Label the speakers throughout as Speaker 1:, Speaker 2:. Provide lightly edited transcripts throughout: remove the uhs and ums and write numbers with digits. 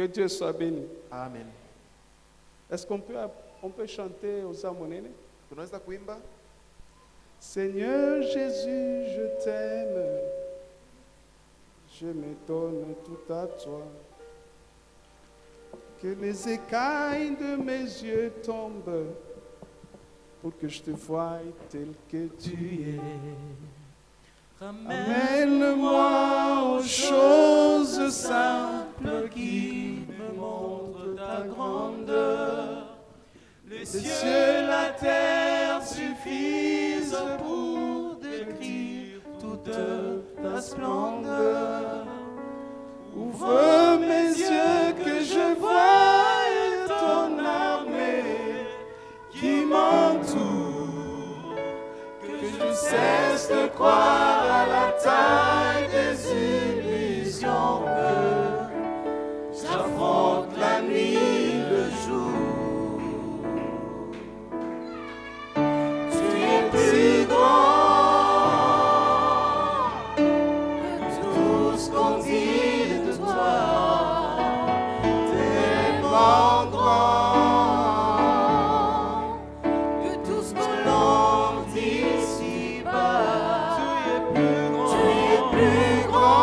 Speaker 1: Que Dieu soit béni.
Speaker 2: Amen.
Speaker 1: Est-ce qu'on peut chanter aux Amonene?
Speaker 2: Tunaweza kuimba?
Speaker 1: Seigneur Jésus, je t'aime. Je me donne tout à toi. Que les écailles de mes yeux tombent pour que je te voie tel que tu es. Ramène-moi aux choses simples qui me montrent ta grandeur. Les cieux, la terre suffisent pour décrire toute ta splendeur. Ouvre mes yeux que je voie ton armée qui m'entoure, que je cesse de croire à la taille des illusions, que j'affronte la nuit, le jour. Tu es plus grand que tout ce qu'on dit de toi, tellement grand que tout ce que l'on dit ici-bas. Tu es plus grand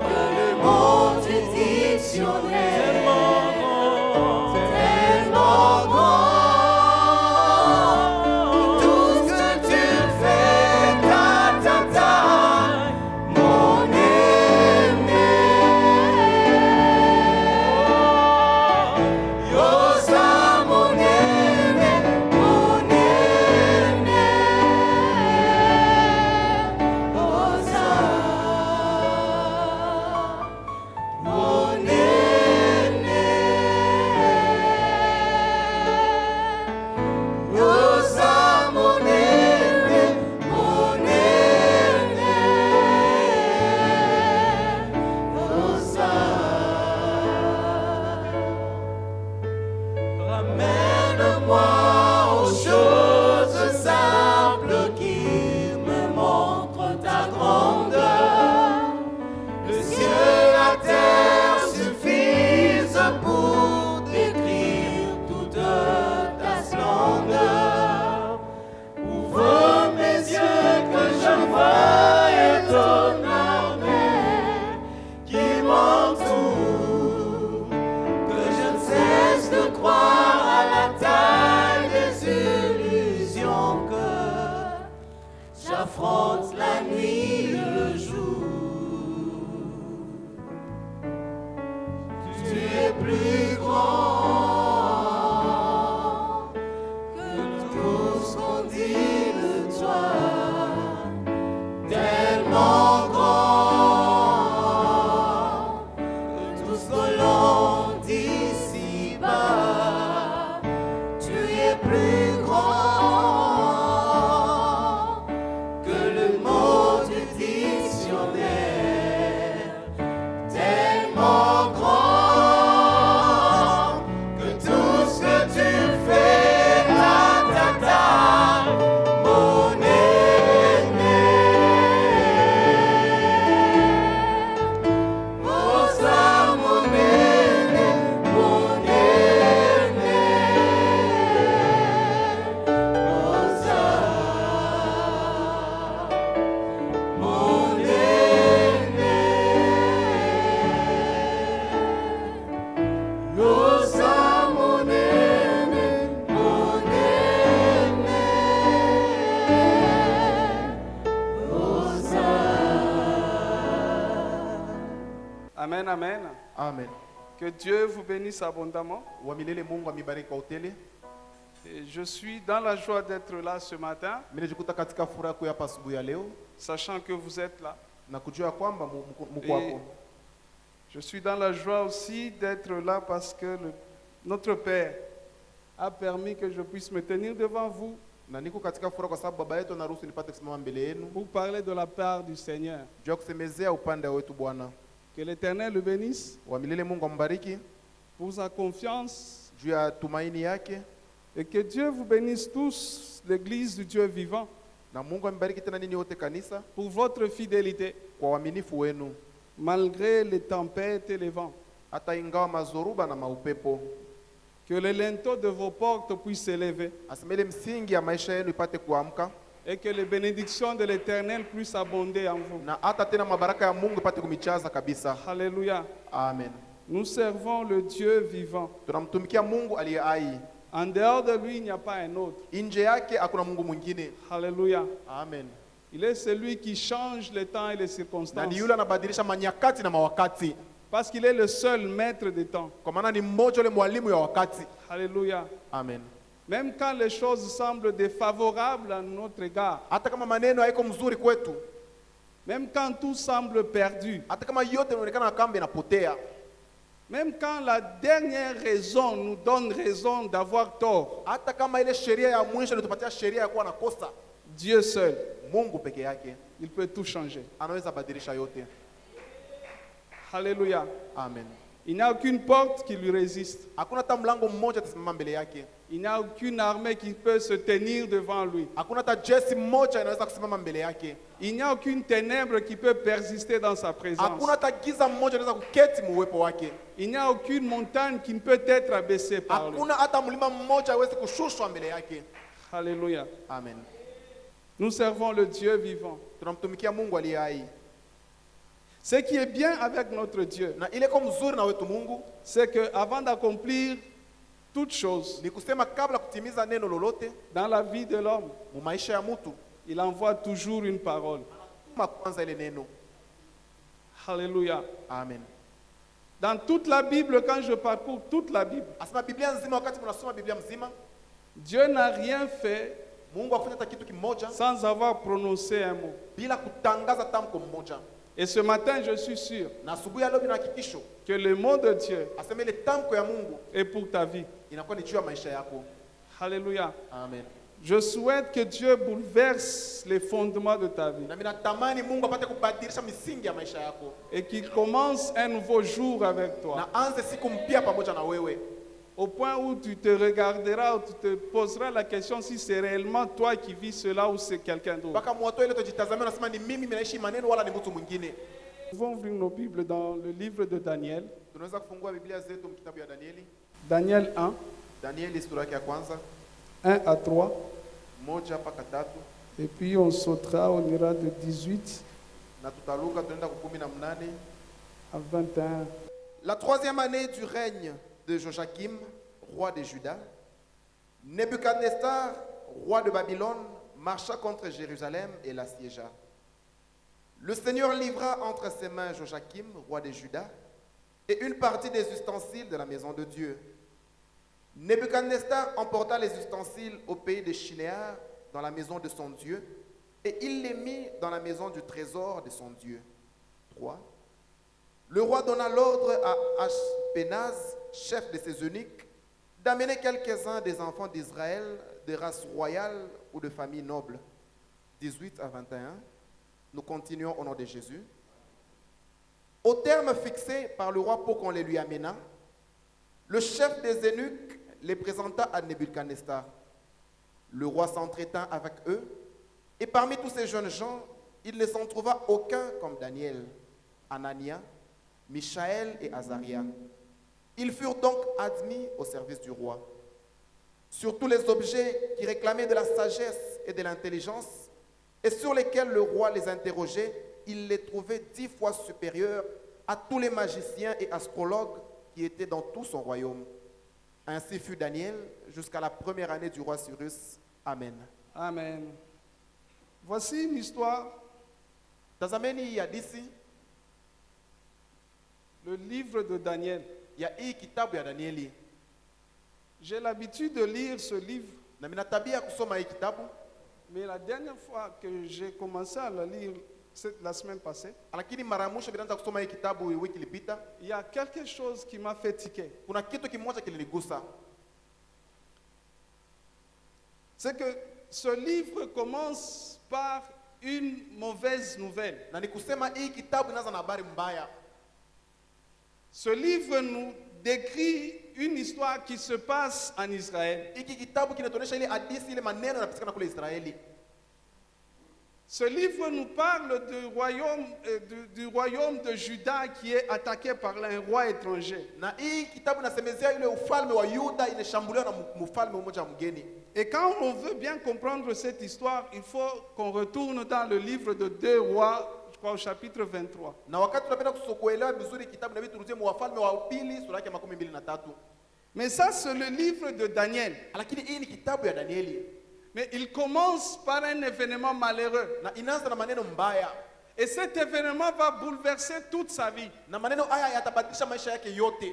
Speaker 1: que le mot du dictionnaire. Tellement grand, tout ce que tu fais, mon aimé. Yosa, mon aimé, mon aimé. Yosa, mon aimé. Yosa, mon aimé, mon aimé. Yosa. Ramène-moi aux choses simples qui me montrent ta grandeur. Le ciel, la terre suffisent pour décrire toute ta splendeur. Ouvre mes yeux que je voie ton armée qui m'entoure, que je ne cesse de croire à la taille des illusions, que j'affronte la nuit, le jour. Tu es plus grand que tout ce qu'on dit de toi, tellement grand que tout ce que l'on dit ici-bas. Tu es plus grand que le mot du dictionnaire. Tellement grand que tout ce que tu fais, mon aimé. Osa, mon aimé, mon aimé. Osa, mon aimé. Osa, mon aimé, mon aimé. Osa. Amen, amen.
Speaker 2: Amen.
Speaker 1: Que Dieu vous bénisse abondamment.
Speaker 2: Wamilele Mungu amibariki kwa utele.
Speaker 1: Et je suis dans la joie d'être là ce matin,
Speaker 2: Mimi najikuta katika furaha kuwa hapa asubuhi ya leo
Speaker 1: sachant que vous êtes là.
Speaker 2: na kujua kwamba mko
Speaker 1: Et
Speaker 2: hapo.
Speaker 1: je suis dans la joie aussi d'être là parce que notre Père a permis que je puisse me tenir devant vous
Speaker 2: Na niko katika furaha kwa sababu baba yetu anaruhusu nipate kusimama mbele yenu.
Speaker 1: pour parler de la part du Seigneur.
Speaker 2: Jua kusemezea upande wetu Bwana.
Speaker 1: Que l'Éternel le bénisse
Speaker 2: Wamilele Mungu ambariki
Speaker 1: pour sa confiance
Speaker 2: juu ya tumaini yake,
Speaker 1: et que Dieu vous bénisse tous, l'Église du Dieu vivant,
Speaker 2: na Mungu ambariki tena nini wote kanisa
Speaker 1: pour votre fidélité.
Speaker 2: kwa uaminifu wenu.
Speaker 1: malgré les tempêtes et les vents.
Speaker 2: hata ingawa mazoruba na maupepo.
Speaker 1: Que les linteaux de vos portes puissent s'élever
Speaker 2: Asema ile msingi ya maisha yenu ipate kuamka,
Speaker 1: et que les bénédictions de l'Éternel puissent abonder en vous.
Speaker 2: na hata tena mabaraka ya Mungu ipate kumichaza kabisa.
Speaker 1: Alléluia.
Speaker 2: Amen.
Speaker 1: Nous servons le Dieu vivant.
Speaker 2: Tunamtumikia Mungu aliye hai.
Speaker 1: En dehors de lui, il n'y a pas un autre.
Speaker 2: Nje yake hakuna Mungu mwingine.
Speaker 1: Alléluia.
Speaker 2: Amen.
Speaker 1: Il est celui qui change les temps et les
Speaker 2: Na
Speaker 1: circonstances.
Speaker 2: ni yule anabadilisha manyakati na mawakati,
Speaker 1: Parce qu'il est le seul maître des temps.
Speaker 2: kwa maana ni mmoja yule mwalimu ya wakati.
Speaker 1: Alléluia.
Speaker 2: Amen.
Speaker 1: Même quand les choses semblent défavorables à notre égard,
Speaker 2: Hata kama maneno haiko mzuri kwetu,
Speaker 1: même quand tout semble perdu,
Speaker 2: hata kama yote inaonekana kama inapotea,
Speaker 1: même quand la dernière raison nous donne raison d'avoir tort,
Speaker 2: hata kama ile sheria ya mwisho inatupatia sheria ya kuwa na kosa,
Speaker 1: Dieu seul,
Speaker 2: Mungu peke yake
Speaker 1: il peut tout changer.
Speaker 2: anaweza badilisha yote.
Speaker 1: Alléluia.
Speaker 2: Amen.
Speaker 1: Il n'y a aucune porte qui lui résiste.
Speaker 2: Hakuna hata mlango mmoja atasimama mbele yake.
Speaker 1: Il n'y a aucune armée qui peut se tenir devant lui.
Speaker 2: Hakuna hata jeshi mmoja inaweza kusimama mbele yake.
Speaker 1: Il n'y a aucune ténèbre qui peut persister dans sa présence.
Speaker 2: Hakuna hata giza mmoja inaweza kuketi muwepo wake.
Speaker 1: Il n'y a aucune montagne qui ne peut être abaissée par lui.
Speaker 2: Hakuna hata mlima mmoja hawezi kushushwa mbele yake.
Speaker 1: Alléluia.
Speaker 2: Amen.
Speaker 1: Nous servons le Dieu vivant.
Speaker 2: Tunamtumikia Mungu aliye hai.
Speaker 1: Ce qui est bien avec notre Dieu,
Speaker 2: Na ile kwa mzuri na wetu Mungu
Speaker 1: c'est qu'avant d'accomplir toute chose
Speaker 2: ni kusema kabla kutimiza neno lolote
Speaker 1: dans la vie de l'homme,
Speaker 2: mu maisha ya mtu,
Speaker 1: il envoie toujours une parole.
Speaker 2: kama kwanza ile neno.
Speaker 1: Alléluia.
Speaker 2: Amen.
Speaker 1: Dans toute la Bible, quand je parcours toute la Bible,
Speaker 2: Asema Biblia nzima, wakati mnasoma Biblia mzima,
Speaker 1: Dieu n'a rien fait
Speaker 2: Mungu hakufanya hata kitu kimoja
Speaker 1: sans avoir prononcé un mot.
Speaker 2: bila kutangaza tamko mmoja.
Speaker 1: Et ce matin, je suis sûr
Speaker 2: Na asubuhi ya leo nina hakikisho,
Speaker 1: que le mot de Dieu
Speaker 2: asema ile tamko ya Mungu
Speaker 1: est pour ta vie.
Speaker 2: inakuwa ni juu ya maisha yako.
Speaker 1: Alléluia.
Speaker 2: Amen.
Speaker 1: Je souhaite que Dieu bouleverse les fondements de ta vie
Speaker 2: Na mimi natamani Mungu apate kubadilisha misingi ya maisha yako,
Speaker 1: et qu'il commence un nouveau jour avec toi.
Speaker 2: na anze siku mpya pamoja na wewe,
Speaker 1: Au point où tu te regarderas, où tu te poseras la question si c'est réellement toi qui vis cela ou c'est quelqu'un d'autre.
Speaker 2: mpaka mwato ile tujitazamia, nasema ni mimi ninaishi maneno wala ni mtu mwingine.
Speaker 1: Nous pouvons ouvrir nos Bibles dans le livre de Daniel.
Speaker 2: Tunaweza kufungua Biblia zetu kitabu ya Danieli.
Speaker 1: Daniel 1,
Speaker 2: Danieli sura yake ya kwanza
Speaker 1: 1 à 3.
Speaker 2: 1 mpaka 3,
Speaker 1: Et puis on sautera, on ira de 18
Speaker 2: na tutaruka tunaenda ku 18.
Speaker 1: à 21.
Speaker 2: La troisième année du règne de Joachim, roi de Juda, Nebuchadnezzar, roi de Babylone, marcha contre Jérusalem et l'assiégea. Le Seigneur livra entre ses mains Joachim, roi de Juda, et une partie des ustensiles de la maison de Dieu. Nebuchadnezzar emporta les ustensiles au pays de Shinéar, dans la maison de son Dieu, et il les mit dans la maison du trésor de son Dieu. 3. Le roi donna l'ordre à Ashpenaz, chef de ses eunuques, d'amener quelques-uns des enfants d'Israël de race royale ou de famille noble. 18 à 21. Nous continuons au nom de Jésus. Au terme fixé par le roi pour qu'on les lui amena, le chef des eunuques les présenta à Nebuchadnezzar. Le roi s'entretint avec eux, et parmi tous ces jeunes gens, il ne s'en trouva aucun comme Daniel, Anania, Michaël et Azaria. Ils furent donc admis au service du roi. Sur tous les objets qui réclamaient de la sagesse et de l'intelligence, et sur lesquels le roi les interrogeait, il les trouvait 10 fois supérieurs à tous les magiciens et astrologues qui étaient dans tout son royaume. Ainsi fut Daniel jusqu'à la première année du roi Cyrus. Amen.
Speaker 1: Amen. Voici une histoire,
Speaker 2: Tazameni ya hadithi
Speaker 1: le livre de Daniel.
Speaker 2: ya hii kitabu ya Danieli.
Speaker 1: J'ai l'habitude de lire ce livre,
Speaker 2: Na mina tabia ya kusoma hii kitabu,
Speaker 1: mais la dernière fois que j'ai commencé à le lire, la semaine passée,
Speaker 2: lakini mara ya mwisho nilianza kusoma hii kitabu wiki ilipita,
Speaker 1: il y a quelque chose qui m'a fait tiquer.
Speaker 2: kuna kitu kimoja kilinigusa.
Speaker 1: C'est que ce livre commence par une mauvaise nouvelle.
Speaker 2: Na ni kusema hii kitabu inaanza na habari mbaya.
Speaker 1: Ce livre nous décrit une histoire qui se passe en Israël.
Speaker 2: Hiki kitabu kinatuonyesha ile hadithi, ile maneno yanapatikana kule Israeli.
Speaker 1: Ce livre nous parle du royaume de Juda qui est attaqué par un roi étranger.
Speaker 2: Na hii kitabu inasemezea yule ufalme wa Yuda inashambuliwa na mfalme mmoja mgeni.
Speaker 1: Et quand on veut bien comprendre cette histoire, il faut qu'on retourne dans le livre de 2 Rois, je crois au chapitre 23.
Speaker 2: Na wakati tunapenda kuelewa vizuri kitabu na vitu turudie mu Wafalme wa pili sura yake 23.
Speaker 1: Mais ça c'est le livre de Daniel.
Speaker 2: Lakini hii ni kitabu ya Danieli.
Speaker 1: Mais il commence par un événement malheureux.
Speaker 2: Na inaanza na maneno mbaya.
Speaker 1: Et cet événement va bouleverser toute sa vie.
Speaker 2: Na maneno haya yatabadilisha maisha yake yote.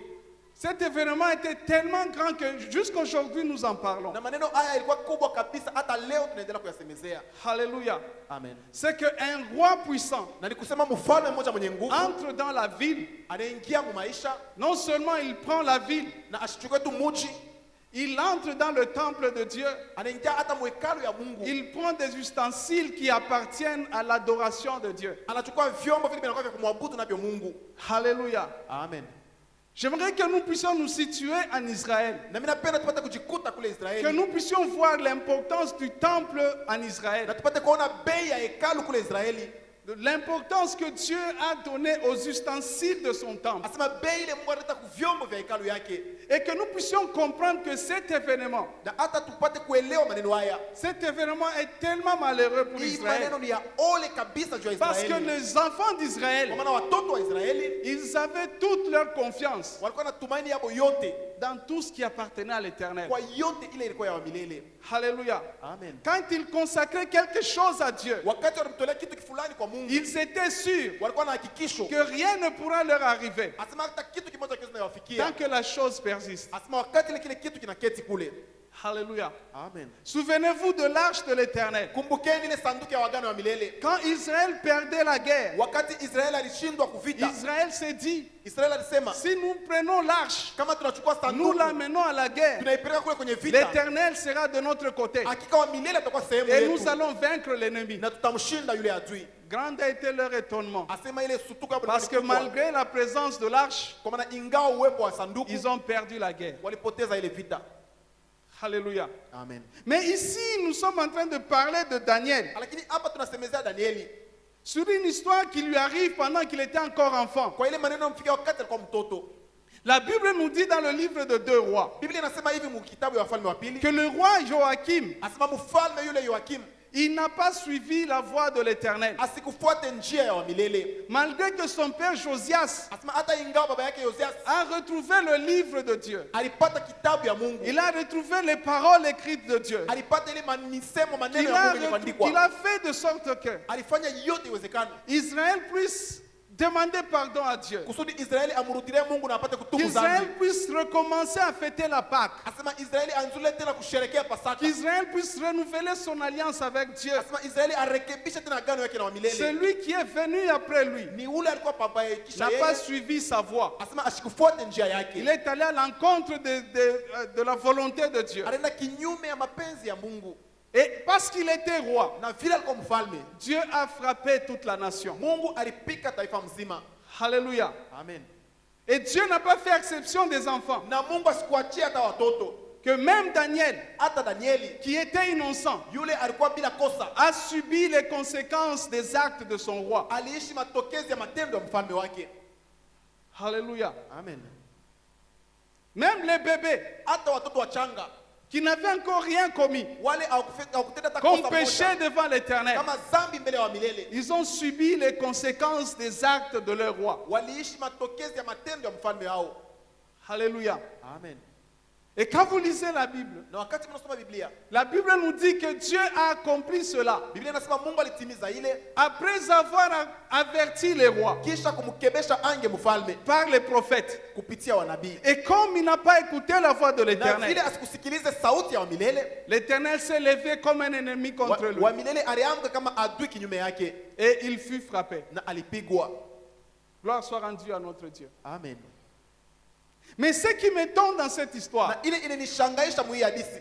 Speaker 1: Cet événement était tellement grand que jusqu'aujourd'hui nous en parlons.
Speaker 2: Na maneno haya ilikuwa kubwa kabisa hata leo tunaendelea kuyasemezea.
Speaker 1: Alléluia.
Speaker 2: Amen.
Speaker 1: C'est qu'un roi puissant
Speaker 2: Na nikusema mfalme mmoja mwenye nguvu
Speaker 1: entre dans la ville.
Speaker 2: anaingia mu maisha.
Speaker 1: Non seulement il prend la ville,
Speaker 2: Na ashichukue tu mji.
Speaker 1: il entre dans le temple de Dieu.
Speaker 2: Anaingia hata mu hekalu ya Mungu.
Speaker 1: Il prend des ustensiles qui appartiennent à l'adoration de Dieu.
Speaker 2: Anachukua vyombo vile vinakuwa vya kumwabudu navyo Mungu.
Speaker 1: Alléluia.
Speaker 2: Amen.
Speaker 1: J'aimerais que nous puissions nous situer en Israël.
Speaker 2: Na mimi napenda tupate kujikuta kule
Speaker 1: Que
Speaker 2: Israeli.
Speaker 1: nous puissions voir l'importance du temple en
Speaker 2: Na
Speaker 1: Israël.
Speaker 2: tupate kuona bei ya hekalu kule Israeli.
Speaker 1: L'importance que Dieu a donnée aux ustensiles de son temple.
Speaker 2: Asema bei ile Mungu analeta ku vyombo vya hekalu yake.
Speaker 1: Et que nous puissions comprendre que cet événement,
Speaker 2: Na hata tupate kuelewa maneno haya.
Speaker 1: cet événement est tellement malheureux pour
Speaker 2: Hii
Speaker 1: Israël.
Speaker 2: maneno ni ya ole kabisa juu ya
Speaker 1: Parce que
Speaker 2: Israeli.
Speaker 1: les enfants d'Israël,
Speaker 2: Kwa maana watoto wa Israeli
Speaker 1: ils avaient toute leur confiance
Speaker 2: walikuwa na tumaini yao yote
Speaker 1: dans tout ce qui appartenait à l'éternel.
Speaker 2: kwa yote ile ilikuwa ya milele.
Speaker 1: Alléluia.
Speaker 2: Amen.
Speaker 1: Quand ils consacraient quelque chose à Dieu,
Speaker 2: Wakati walimtolea kitu fulani kwa Mungu,
Speaker 1: ils étaient sûrs
Speaker 2: walikuwa na hakikisho.
Speaker 1: que rien ne pourra leur arriver
Speaker 2: Asema hata kitu kimoja kiwezi kuwafikia.
Speaker 1: tant que la chose persiste.
Speaker 2: Asema wakati ile kile kitu kinaketi kule.
Speaker 1: Alléluia.
Speaker 2: Amen.
Speaker 1: Souvenez-vous de l'arche de l'éternel.
Speaker 2: Kumbukeni ile sanduku ya agano ya milele.
Speaker 1: Quand Israël perdait la guerre,
Speaker 2: Wakati Israeli alishindwa kuvita,
Speaker 1: Israël s'est dit,
Speaker 2: Israeli alisema
Speaker 1: si nous prenons l'arche,
Speaker 2: kama tunachukua
Speaker 1: nous
Speaker 2: sanduku
Speaker 1: l'amenons à la guerre,
Speaker 2: tunaipeleka kule kwenye vita,
Speaker 1: l'éternel sera de notre côté
Speaker 2: hakika wa milele atakuwa sehemu
Speaker 1: et nous
Speaker 2: yetu
Speaker 1: allons vaincre l'ennemi.
Speaker 2: na tutamshinda yule adui.
Speaker 1: Grand a été leur étonnement.
Speaker 2: Asema ile sutuka hapo
Speaker 1: Parce que malgré la présence de l'arche,
Speaker 2: kwa maana ingawa uwepo wa sanduku
Speaker 1: ils ont perdu la guerre.
Speaker 2: walipoteza ile vita.
Speaker 1: Alléluia.
Speaker 2: Amen.
Speaker 1: Mais ici, nous sommes en train de parler de Daniel,
Speaker 2: Lakini hapa tunasemezea Danieli
Speaker 1: sur une histoire qui lui arrive pendant qu'il était encore enfant.
Speaker 2: kwa ile maneno mfikia wakati alikuwa mtoto.
Speaker 1: La Bible nous dit dans le livre de 2 Rois
Speaker 2: Biblia inasema hivi mu kitabu ya Wafalme wa pili,
Speaker 1: que le roi Joachim,
Speaker 2: asema mfalme yule Yoakim
Speaker 1: il n'a pas suivi la voie de l'Éternel.
Speaker 2: asikufuate njia ya milele.
Speaker 1: Malgré que son père Josias
Speaker 2: Asema hata ingawa baba yake Yosias
Speaker 1: a retrouvé le livre de Dieu,
Speaker 2: alipata kitabu ya Mungu,
Speaker 1: il a retrouvé les paroles écrites de Dieu,
Speaker 2: alipata ile misemo maneno
Speaker 1: qu'il
Speaker 2: ya
Speaker 1: a,
Speaker 2: Mungu yaliyoandikwa,
Speaker 1: qu'il a fait de sorte que
Speaker 2: alifanya yote iwezekana
Speaker 1: Israël puisse demander pardon à Dieu,
Speaker 2: kusudi Israeli amrudilie Mungu na apate kutubu
Speaker 1: qu'Israël
Speaker 2: dhambi.
Speaker 1: puisse recommencer à fêter la Pâque,
Speaker 2: Asema Israeli anzule tena kusherekea Pasaka.
Speaker 1: qu'Israël puisse renouveler son alliance avec Dieu.
Speaker 2: Asema Israeli arekebishe tena agano yake na wa milele.
Speaker 1: Celui qui est venu après lui
Speaker 2: Ni ule alikuwa baba yake kisha
Speaker 1: n'a pas
Speaker 2: yeye.
Speaker 1: suivi sa voie.
Speaker 2: Asema ashikufuate njia yake.
Speaker 1: Il est allé à l'encontre de la volonté de Dieu.
Speaker 2: Alienda kinyume ya mapenzi ya Mungu.
Speaker 1: Et parce qu'il était roi,
Speaker 2: Na vile alikuwa mfalme,
Speaker 1: Dieu a frappé toute la nation.
Speaker 2: Mungu alipika taifa mzima.
Speaker 1: Alléluia.
Speaker 2: Amen.
Speaker 1: Et Dieu n'a pas fait exception des enfants.
Speaker 2: Na Mungu asikuachie hata watoto.
Speaker 1: Que même Daniel,
Speaker 2: Hata Danieli
Speaker 1: qui était innocent,
Speaker 2: yule alikuwa bila kosa,
Speaker 1: a subi les conséquences des actes de son roi.
Speaker 2: aliishi matokezi ya matendo ya mfalme wake.
Speaker 1: Alléluia.
Speaker 2: Amen.
Speaker 1: Même les bébés
Speaker 2: Hata watoto wachanga
Speaker 1: qui n'avaient encore rien commis,
Speaker 2: wale hawakutenda hata
Speaker 1: comme
Speaker 2: kosa
Speaker 1: péché
Speaker 2: moja,
Speaker 1: devant l'Éternel,
Speaker 2: kama dhambi mbele ya wa milele,
Speaker 1: ils ont subi les conséquences des actes de leur roi.
Speaker 2: waliishi matokezi ya matendo ya mfalme wao.
Speaker 1: Alléluia.
Speaker 2: Amen.
Speaker 1: Et quand vous lisez la Bible,
Speaker 2: Na wakati mnasoma Biblia,
Speaker 1: la Bible nous dit que Dieu a accompli cela
Speaker 2: Biblia inasema Mungu alitimiza ile
Speaker 1: après avoir averti les rois
Speaker 2: kisha kumkebesha ange mfalme
Speaker 1: par les prophètes.
Speaker 2: kupitia wanabii.
Speaker 1: Et comme il n'a pas écouté la voix de
Speaker 2: Na vile
Speaker 1: l'Éternel,
Speaker 2: asikusikilize sauti ya wa milele,
Speaker 1: l'Éternel s'est levé comme un ennemi contre lui
Speaker 2: wa milele aliamka kama adui kinyume yake
Speaker 1: et il fut frappé.
Speaker 2: na alipigwa.
Speaker 1: Gloire soit rendue à notre Dieu.
Speaker 2: Amen.
Speaker 1: Mais ce qui m'étonne dans cette histoire,
Speaker 2: Na ile inanishangaisha mwi hadithi,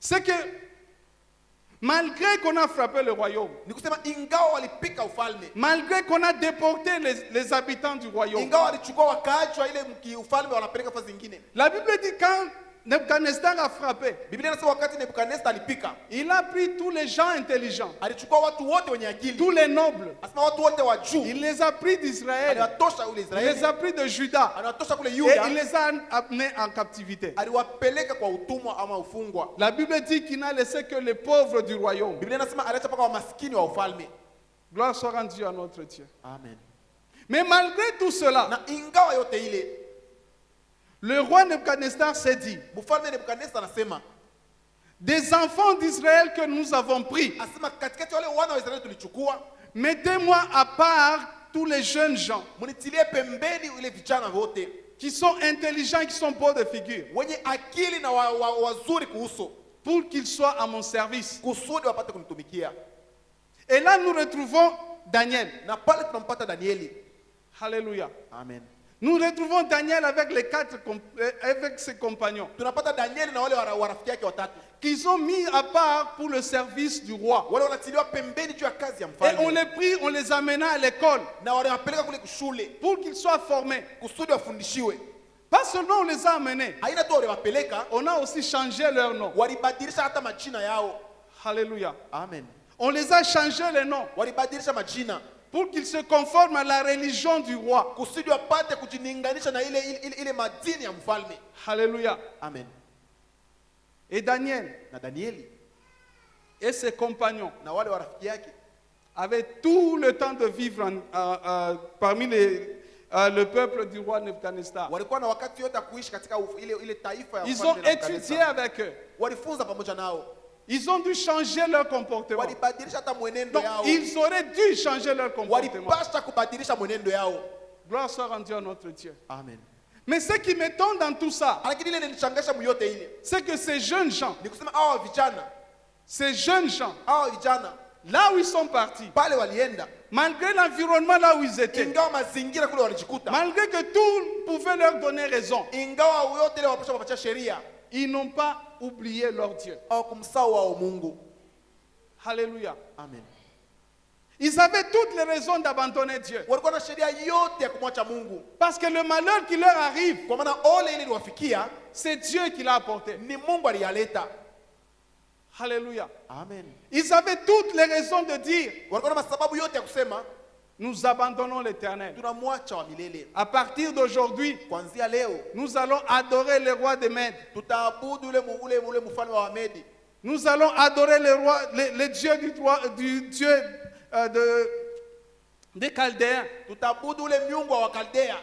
Speaker 1: c'est que malgré qu'on a frappé le royaume,
Speaker 2: ni kusema ingawa walipika ufalme,
Speaker 1: malgré qu'on a déporté les habitants du royaume,
Speaker 2: ingawa walichukua wakaaji wa ile ufalme wanapeleka fasi zingine,
Speaker 1: la Bible dit quand Nebuchadnezzar a frappé.
Speaker 2: Biblia inasema wakati Nebukadneza alipika,
Speaker 1: Il a pris tous les gens intelligents,
Speaker 2: alichukua watu wote wenye akili,
Speaker 1: tous les nobles.
Speaker 2: asema watu wote wa juu,
Speaker 1: Il les a pris d'Israël.
Speaker 2: aliwatosha ule
Speaker 1: Il les
Speaker 2: Israeli,
Speaker 1: a pris de Juda.
Speaker 2: aliwatosha kule
Speaker 1: Et
Speaker 2: Yuda,
Speaker 1: il les a amenés en captivité.
Speaker 2: aliwapeleka kwa utumwa ama ufungwa.
Speaker 1: La Bible dit qu'il n'a laissé que les pauvres du royaume.
Speaker 2: Biblia inasema aliacha mpaka wamaskini wa ufalme.
Speaker 1: Gloire soit rendue à notre Dieu.
Speaker 2: Amen.
Speaker 1: Mais malgré tout cela,
Speaker 2: Na ingawa yote ile,
Speaker 1: le roi Nebuchadnezzar s'est dit,
Speaker 2: mfalme Nebukadneza anasema,
Speaker 1: des enfants d'Israël que nous avons pris,
Speaker 2: asema katikati ya wale wana wa Israeli tulichukua,
Speaker 1: mettez-moi à part tous les jeunes gens
Speaker 2: munitilie pembeni ile vijana wote
Speaker 1: qui sont intelligents, qui sont beaux de figure,
Speaker 2: wenye akili na wazuri kuhusu,
Speaker 1: pour qu'ils soient à mon service.
Speaker 2: kusudi wapate kunitumikia.
Speaker 1: Et là, nous retrouvons Daniel.
Speaker 2: Na pale tunampata Danieli.
Speaker 1: Alléluia.
Speaker 2: Amen.
Speaker 1: Nous retrouvons Daniel avec avec ses compagnons,
Speaker 2: Tunapata Danieli na wale warafiki yake watatu,
Speaker 1: qu'ils ont mis à part pour le service du roi.
Speaker 2: wale wanatiliwa pembeni juu ya kazi ya
Speaker 1: Et on
Speaker 2: mfalme,
Speaker 1: les prit, on les amena à l'école
Speaker 2: na wanawapeleka kule shule
Speaker 1: pour qu'ils soient formés.
Speaker 2: kusudi wafundishiwe.
Speaker 1: Pas seulement on les a amenés,
Speaker 2: Haina tu waliwapeleka,
Speaker 1: on a aussi changé leur nom.
Speaker 2: walibadilisha hata majina yao.
Speaker 1: Alléluia.
Speaker 2: Amen.
Speaker 1: On les a changé les noms
Speaker 2: Walibadilisha majina
Speaker 1: pour qu'ils se conforment à la religion du roi.
Speaker 2: kusudi wapate kujininganisha na ile madini ya mfalme.
Speaker 1: Alléluia.
Speaker 2: Amen.
Speaker 1: Et Daniel
Speaker 2: Na Danieli
Speaker 1: et ses compagnons
Speaker 2: na wale warafiki yake
Speaker 1: avaient tout le temps de vivre parmi le peuple du roi Nebuchadnezzar.
Speaker 2: walikuwa na wakati yote ya kuishi katika ile taifa ya
Speaker 1: Ils
Speaker 2: mfalme
Speaker 1: ont
Speaker 2: Nebukadneza.
Speaker 1: étudié avec eux.
Speaker 2: Walifunza pamoja nao,
Speaker 1: Ils ont dû changer leur comportement.
Speaker 2: walibadilisha hata mwenendo
Speaker 1: Donc,
Speaker 2: yao,
Speaker 1: ils auraient dû changer leur comportement.
Speaker 2: walipasha kubadilisha mwenendo yao.
Speaker 1: Gloire soit rendue à notre Dieu.
Speaker 2: Amen.
Speaker 1: Mais ce qui m'étonne dans tout ça,
Speaker 2: Lakini ile nilishangasha myote ile
Speaker 1: c'est que ces jeunes gens,
Speaker 2: ni kusema hawa vijana, hawa vijana
Speaker 1: là où ils sont partis,
Speaker 2: pale walienda,
Speaker 1: malgré l'environnement là où ils étaient,
Speaker 2: ingawa mazingira kule walijikuta,
Speaker 1: malgré que tout pouvait leur donner raison,
Speaker 2: ingawa yote ile wapasha kupatia sheria,
Speaker 1: ils n'ont pas oublié leur Dieu.
Speaker 2: au kumsahau wao Mungu.
Speaker 1: Alléluia.
Speaker 2: Amen.
Speaker 1: Ils avaient toutes les raisons d'abandonner Dieu.
Speaker 2: Walikuwa na sheria yote ya kumwacha Mungu,
Speaker 1: Parce que le malheur qui leur arrive,
Speaker 2: kwa maana ole ile iliwafikia
Speaker 1: c'est Dieu qui l'a apporté.
Speaker 2: ni Mungu aliyaleta.
Speaker 1: Alléluia.
Speaker 2: Amen.
Speaker 1: Ils avaient toutes les raisons de dire,
Speaker 2: Walikuwa na sababu yote ya kusema
Speaker 1: nous abandonnons l'Éternel.
Speaker 2: tunamwacha wa milele.
Speaker 1: À partir d'aujourd'hui,
Speaker 2: Kuanzia leo
Speaker 1: nous allons adorer le roi des Mèdes.
Speaker 2: tutaabudu ule mfalme wa Wamedi.
Speaker 1: Nous allons adorer le Dieu du Dieu des Chaldéens.
Speaker 2: Tutaabudu ule miungu wa Wakaldea.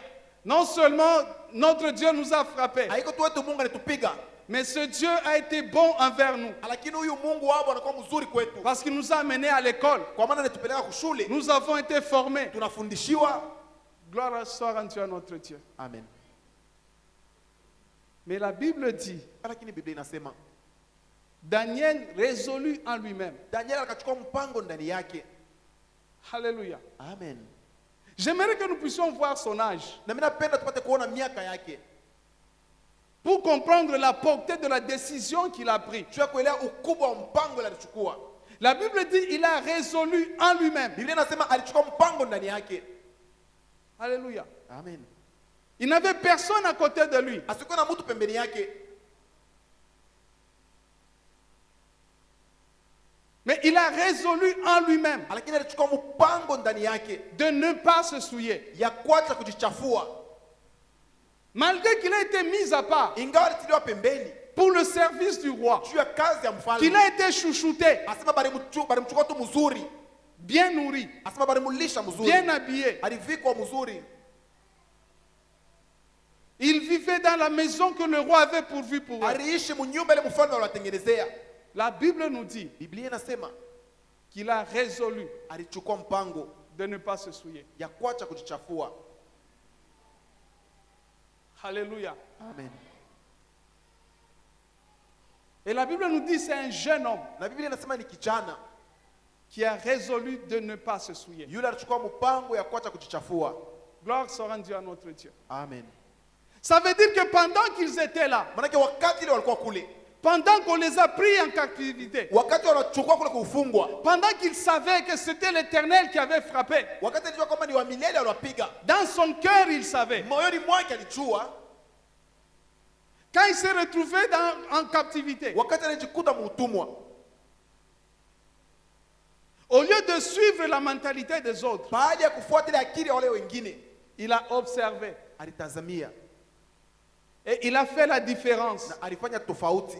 Speaker 1: Non seulement notre Dieu nous a frappés,
Speaker 2: Haiko tu wetu Mungu anatupiga,
Speaker 1: mais ce Dieu a été bon envers nous.
Speaker 2: lakini huyu Mungu wao anakuwa mzuri kwetu,
Speaker 1: Parce qu'il nous a amenés à l'école.
Speaker 2: kwa maana anatupeleka kushule,
Speaker 1: Nous avons été formés.
Speaker 2: tunafundishiwa.
Speaker 1: Gloire soit rendue à notre Dieu.
Speaker 2: Amen.
Speaker 1: Mais la Bible dit,
Speaker 2: Lakini Biblia inasema
Speaker 1: Daniel résolut en lui-même.
Speaker 2: Daniel akachukua mpango ndani yake.
Speaker 1: Alléluia.
Speaker 2: Amen.
Speaker 1: J'aimerais que nous puissions voir son âge
Speaker 2: Na mimi napenda tupate kuona miaka yake
Speaker 1: pour comprendre la portée de la décision qu'il a prise.
Speaker 2: juu ya kuelewa ukubwa wa mpango ile alichukua.
Speaker 1: La Bible dit il a résolu en lui-même.
Speaker 2: Biblia inasema alichukua mpango ndani yake.
Speaker 1: Alléluia.
Speaker 2: Amen.
Speaker 1: Il n'avait personne à côté de lui.
Speaker 2: Asikuwa na mtu pembeni yake,
Speaker 1: Mais il a résolu en lui-même
Speaker 2: lakini alichukua mpango ndani yake
Speaker 1: de ne pas se souiller.
Speaker 2: ya kuacha kujichafua,
Speaker 1: Malgré qu'il a été mis à part
Speaker 2: ingawa alitiliwa pembeni
Speaker 1: pour le service du roi,
Speaker 2: juu ya kazi ya
Speaker 1: qu'il
Speaker 2: mfalme.
Speaker 1: a été chouchouté,
Speaker 2: Asema balimchukua tu mzuri,
Speaker 1: bien nourri,
Speaker 2: asema balimulisha mzuri,
Speaker 1: bien habillé.
Speaker 2: alivikwa mzuri.
Speaker 1: Il vivait dans la maison que le roi avait pourvue pour eux.
Speaker 2: Aliishi mnyumba ile mfalme aliwatengenezea.
Speaker 1: La Bible nous dit
Speaker 2: Biblia inasema
Speaker 1: qu'il a résolu
Speaker 2: alichukua mpango
Speaker 1: de ne pas se souiller.
Speaker 2: ya kuacha kujichafua.
Speaker 1: Alléluia.
Speaker 2: Amen.
Speaker 1: Et la Bible nous dit c'est un jeune homme
Speaker 2: Na Biblia inasema ni kijana
Speaker 1: qui a résolu de ne pas se souiller.
Speaker 2: yule alichukua mpango ya kuacha kujichafua.
Speaker 1: Gloire soit rendue à notre Dieu.
Speaker 2: Amen.
Speaker 1: Ça veut dire que pendant qu'ils étaient là,
Speaker 2: Maana wakati ile walikuwa kule,
Speaker 1: pendant qu'on les a pris en captivité,
Speaker 2: wakati wanachukua kule kufungwa,
Speaker 1: pendant qu'ils savaient que c'était l'Éternel qui avait frappé,
Speaker 2: wakati alijua kwamba ni wa milele waliwapiga,
Speaker 1: dans son cœur il savait
Speaker 2: moyoni mwake alijua
Speaker 1: Quand il s'est retrouvé en captivité,
Speaker 2: wakati alijikuta muutumwa,
Speaker 1: au lieu de suivre la mentalité des autres,
Speaker 2: baada ya kufuata ile akili ya wale wengine,
Speaker 1: il a observé
Speaker 2: alitazamia
Speaker 1: et il a fait la différence
Speaker 2: na alifanya tofauti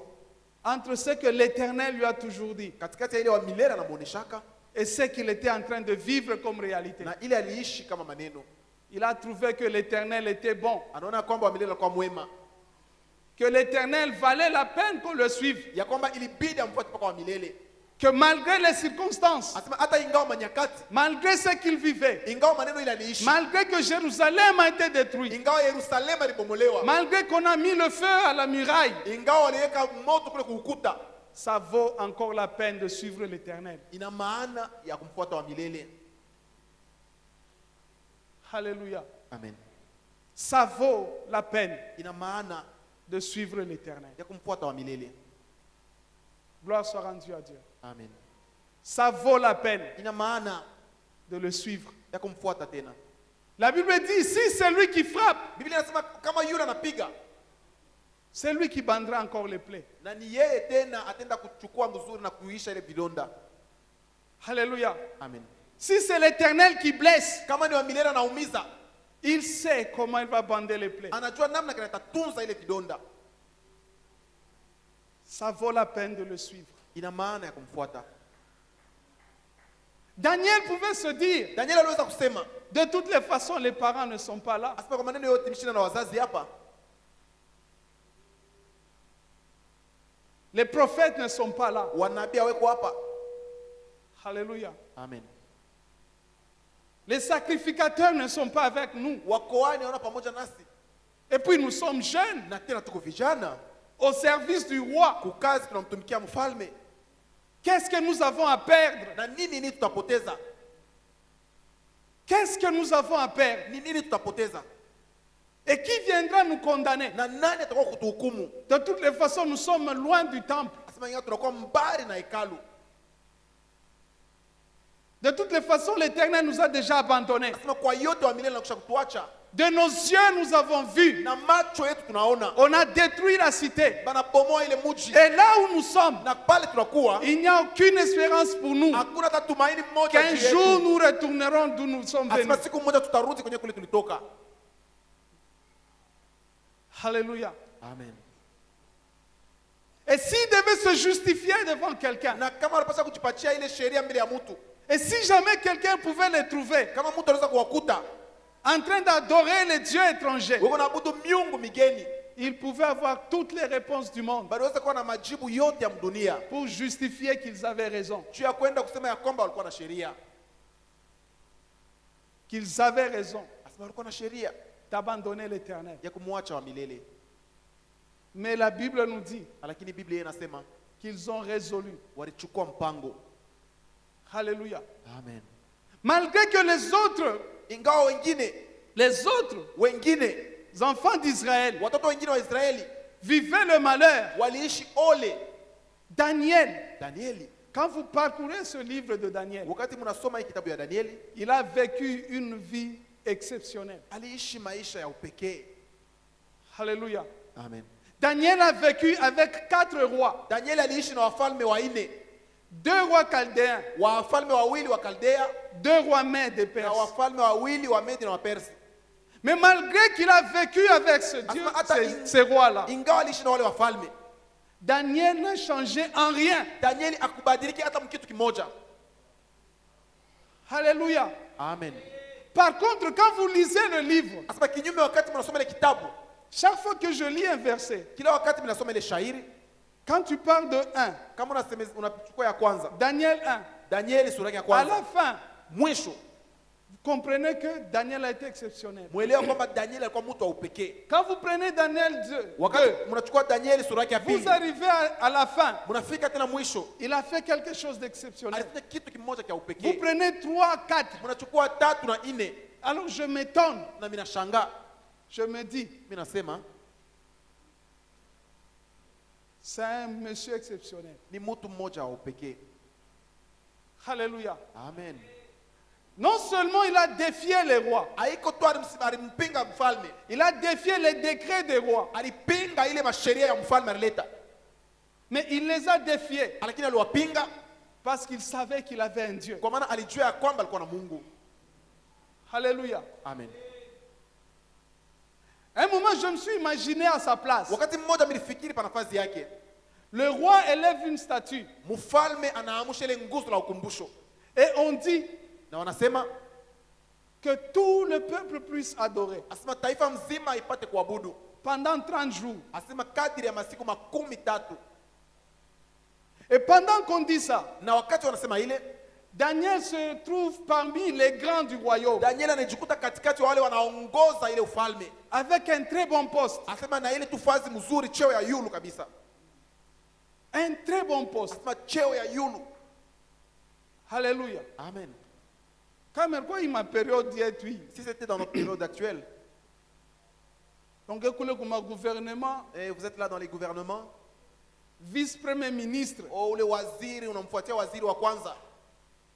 Speaker 1: entre ce que l'Éternel lui a toujours dit
Speaker 2: katikati ya ile wa milele anamuoneshaka
Speaker 1: et ce qu'il était en train de vivre comme réalité.
Speaker 2: na ile aliishi kama maneno.
Speaker 1: Il a trouvé que l'Éternel était bon,
Speaker 2: Anaona kwamba wa milele alikuwa mwema,
Speaker 1: que l'Éternel valait la peine qu'on le suive,
Speaker 2: ya kwamba ilibidi amfuate mpaka wa milele.
Speaker 1: que malgré les circonstances,
Speaker 2: Asema hata ingawa manyakati,
Speaker 1: malgré ce qu'il vivait,
Speaker 2: ingawa maneno ile aliishi,
Speaker 1: malgré que Jérusalem a été détruite,
Speaker 2: ingawa Yerusalemu ilibomolewa,
Speaker 1: malgré qu'on a mis le feu à la muraille,
Speaker 2: ingawa waliweka moto kule kuukuta,
Speaker 1: ça vaut encore la peine de suivre l'Éternel.
Speaker 2: ina maana ya kumfuata wa milele.
Speaker 1: Alléluia.
Speaker 2: Amen.
Speaker 1: Ça vaut la peine
Speaker 2: Ina maana
Speaker 1: de suivre l'Éternel.
Speaker 2: ya kumfuata wa milele.
Speaker 1: Gloire soit rendue à Dieu.
Speaker 2: Amen.
Speaker 1: Ça vaut la peine
Speaker 2: Ina maana
Speaker 1: de le suivre.
Speaker 2: ya kumfuata tena.
Speaker 1: La Bible dit, si c'est lui qui frappe,
Speaker 2: Biblia inasema kama yule anapiga,
Speaker 1: c'est lui qui bandera encore les plaies.
Speaker 2: na ni yeye tena atenda kuchukua mzuri na kuisha ile vidonda.
Speaker 1: Alléluia.
Speaker 2: Amen.
Speaker 1: Si c'est l'Éternel qui blesse,
Speaker 2: Kama ni wa milele anaumiza,
Speaker 1: il sait comment il va bander les plaies.
Speaker 2: anajua namna gani atatunza ile vidonda.
Speaker 1: Ça vaut la peine de le suivre.
Speaker 2: Ina maana ya kumfuata.
Speaker 1: Daniel pouvait se dire,
Speaker 2: Daniel aliweza kusema,
Speaker 1: de toutes les façons, les parents ne sont pas là.
Speaker 2: asema kwa maneno yote nishinda na wazazi hapa,
Speaker 1: Les prophètes ne sont pas là.
Speaker 2: wanabii haweko hapa.
Speaker 1: Alléluia.
Speaker 2: Amen.
Speaker 1: Les sacrificateurs ne sont pas avec nous.
Speaker 2: Wakoani wana pamoja nasi,
Speaker 1: Et puis nous sommes jeunes,
Speaker 2: na tena tuko vijana,
Speaker 1: au service du roi.
Speaker 2: kukazi tunamtumikia mfalme.
Speaker 1: Qu'est-ce que nous avons à perdre?
Speaker 2: Na nini tutapoteza?
Speaker 1: Qu'est-ce que nous avons à perdre?
Speaker 2: Ni nini tutapoteza?
Speaker 1: Et qui viendra nous condamner?
Speaker 2: Na nani atakuwa kutuhukumu?
Speaker 1: De toutes les façons, nous sommes loin du temple.
Speaker 2: Asema ingawa tunakuwa mbali na hekalu.
Speaker 1: De toutes les façons, l'Éternel nous a déjà abandonnés.
Speaker 2: Asema kwa yote wa milele anakusha kutuacha.
Speaker 1: De nos yeux, nous avons vu.
Speaker 2: Na macho yetu tunaona.
Speaker 1: On a détruit la cité.
Speaker 2: Banabomoa ile mji.
Speaker 1: Et là où nous sommes,
Speaker 2: Na pale tunakuwa,
Speaker 1: il n'y a aucune espérance pour nous
Speaker 2: hakuna hata tumaini moja
Speaker 1: qu'un
Speaker 2: juu yetu.
Speaker 1: jour nous retournerons d'où nous sommes venus.
Speaker 2: Asema siku moja tutarudi kwenye kule tulitoka.
Speaker 1: Alléluia.
Speaker 2: Amen.
Speaker 1: Et s'il devait se justifier devant quelqu'un,
Speaker 2: Na kama wanapaswa kujipatia ile sheria mbele ya mtu,
Speaker 1: et si jamais quelqu'un pouvait les trouver
Speaker 2: kama mtu anaweza kuwakuta
Speaker 1: en train d'adorer les dieux étrangers,
Speaker 2: wako naabudu miungu migeni,
Speaker 1: il pouvait avoir toutes les réponses du monde
Speaker 2: bado waweza kuwa na majibu yote ya dunia
Speaker 1: pour justifier qu'ils avaient raison.
Speaker 2: juu ya kwenda kusema ya kwamba walikuwa na sheria.
Speaker 1: Qu'ils avaient raison
Speaker 2: Asema walikuwa na sheria
Speaker 1: d'abandonner l'Éternel.
Speaker 2: ya kumwacha wa milele,
Speaker 1: Mais la Bible nous dit
Speaker 2: lakini Biblia inasema
Speaker 1: qu'ils ont résolu.
Speaker 2: walichukua mpango.
Speaker 1: Alléluia.
Speaker 2: Amen.
Speaker 1: Malgré que les autres
Speaker 2: Ingawa wengine
Speaker 1: enfants d'Israël
Speaker 2: watoto wengine wa Israeli
Speaker 1: vivaient le malheur,
Speaker 2: waliishi ole. Danieli,
Speaker 1: quand vous parcourez ce livre de Daniel,
Speaker 2: wakati mnasoma hii kitabu ya Danieli,
Speaker 1: il a vécu une vie exceptionnelle.
Speaker 2: aliishi maisha ya upekee.
Speaker 1: Alléluia.
Speaker 2: Amen.
Speaker 1: Daniel a vécu avec 4 rois,
Speaker 2: Danieli aliishi na wafalme wanne,
Speaker 1: 2 rois chaldéens,
Speaker 2: wafalme wawili wa Kaldea
Speaker 1: 2 rois mèdes de
Speaker 2: na
Speaker 1: Perse.
Speaker 2: wafalme wawili wa Medi na wa Persi.
Speaker 1: Mais malgré qu'il a vécu avec ce Dieu, ces rois-là,
Speaker 2: Ingawa aliishi na wale wafalme,
Speaker 1: Daniel n'a changé en rien.
Speaker 2: Danieli akubadiliki hata mkitu kimoja.
Speaker 1: Alléluia.
Speaker 2: Amen.
Speaker 1: Par contre, quand vous lisez le livre,
Speaker 2: Asema kinyume, wakati mnasoma ile kitabu,
Speaker 1: chaque fois que je lis un verset,
Speaker 2: kila wakati mnasoma ile shairi,
Speaker 1: quand tu parles de 1,
Speaker 2: kama unachukua ya kwanza,
Speaker 1: Daniel 1,
Speaker 2: Danieli sura ya
Speaker 1: à
Speaker 2: kwanza,
Speaker 1: la fin,
Speaker 2: mwisho
Speaker 1: vous comprenez que Daniel a été exceptionnel.
Speaker 2: mwelewa kwamba Danieli alikuwa mtu wa upekee.
Speaker 1: Quand vous prenez Daniel 2,
Speaker 2: Wakati mnachukua Danieli sura ya
Speaker 1: vous
Speaker 2: pili,
Speaker 1: arrivez à la fin,
Speaker 2: mnafika tena mwisho,
Speaker 1: il a fait quelque chose d'exceptionnel.
Speaker 2: alifanya kitu kimoja cha
Speaker 1: Vous
Speaker 2: upekee.
Speaker 1: prenez 3, 4.
Speaker 2: Mnachukua 3 na 4,
Speaker 1: Alors je m'étonne,
Speaker 2: na mimi nashangaa,
Speaker 1: je me dis,
Speaker 2: mimi nasema
Speaker 1: c'est un monsieur exceptionnel.
Speaker 2: ni mtu mmoja wa upekee.
Speaker 1: Alléluia.
Speaker 2: Amen.
Speaker 1: Non seulement il a défié les rois,
Speaker 2: haiko tu alimpinga mfalme,
Speaker 1: il a défié les décrets des rois,
Speaker 2: alipinga ile masheria ya mfalme alileta,
Speaker 1: mais il les a défiés
Speaker 2: lakini aliwapinga
Speaker 1: parce qu'il savait qu'il avait un Dieu.
Speaker 2: kwa maana alijua ya kwamba alikuwa na Mungu.
Speaker 1: Alléluia.
Speaker 2: Amen.
Speaker 1: À un moment, je me suis imaginé à sa place.
Speaker 2: Wakati mmoja nilifikiri pa nafasi yake,
Speaker 1: Le roi élève une statue
Speaker 2: mfalme anaamusha ile nguzo la ukumbusho,
Speaker 1: et on dit
Speaker 2: na wanasema
Speaker 1: que tout le peuple puisse adorer
Speaker 2: asema taifa mzima ipate kuabudu,
Speaker 1: pendant 30 jours.
Speaker 2: asema kadiri ya masiku 13.
Speaker 1: Et pendant qu'on dit ça,
Speaker 2: Na wakati wanasema ile,
Speaker 1: Daniel se trouve parmi les grands du royaume
Speaker 2: Daniel anajikuta katikati ya wale wanaongoza ile ufalme,
Speaker 1: avec un très bon poste.
Speaker 2: asema na ile tufazi mzuri, cheo ya yulu kabisa,
Speaker 1: Un très bon poste.
Speaker 2: asema cheo ya yulu.
Speaker 1: Alléluia.
Speaker 2: Amen.
Speaker 1: Quand quoi il m'a période d'être oui.
Speaker 2: Si c'était dans notre période actuelle,
Speaker 1: Donc écoutez comme un gouvernement,
Speaker 2: et vous êtes là dans les gouvernements,
Speaker 1: vice-premier ministre,
Speaker 2: ule waziri unamfuatia waziri wa kwanza,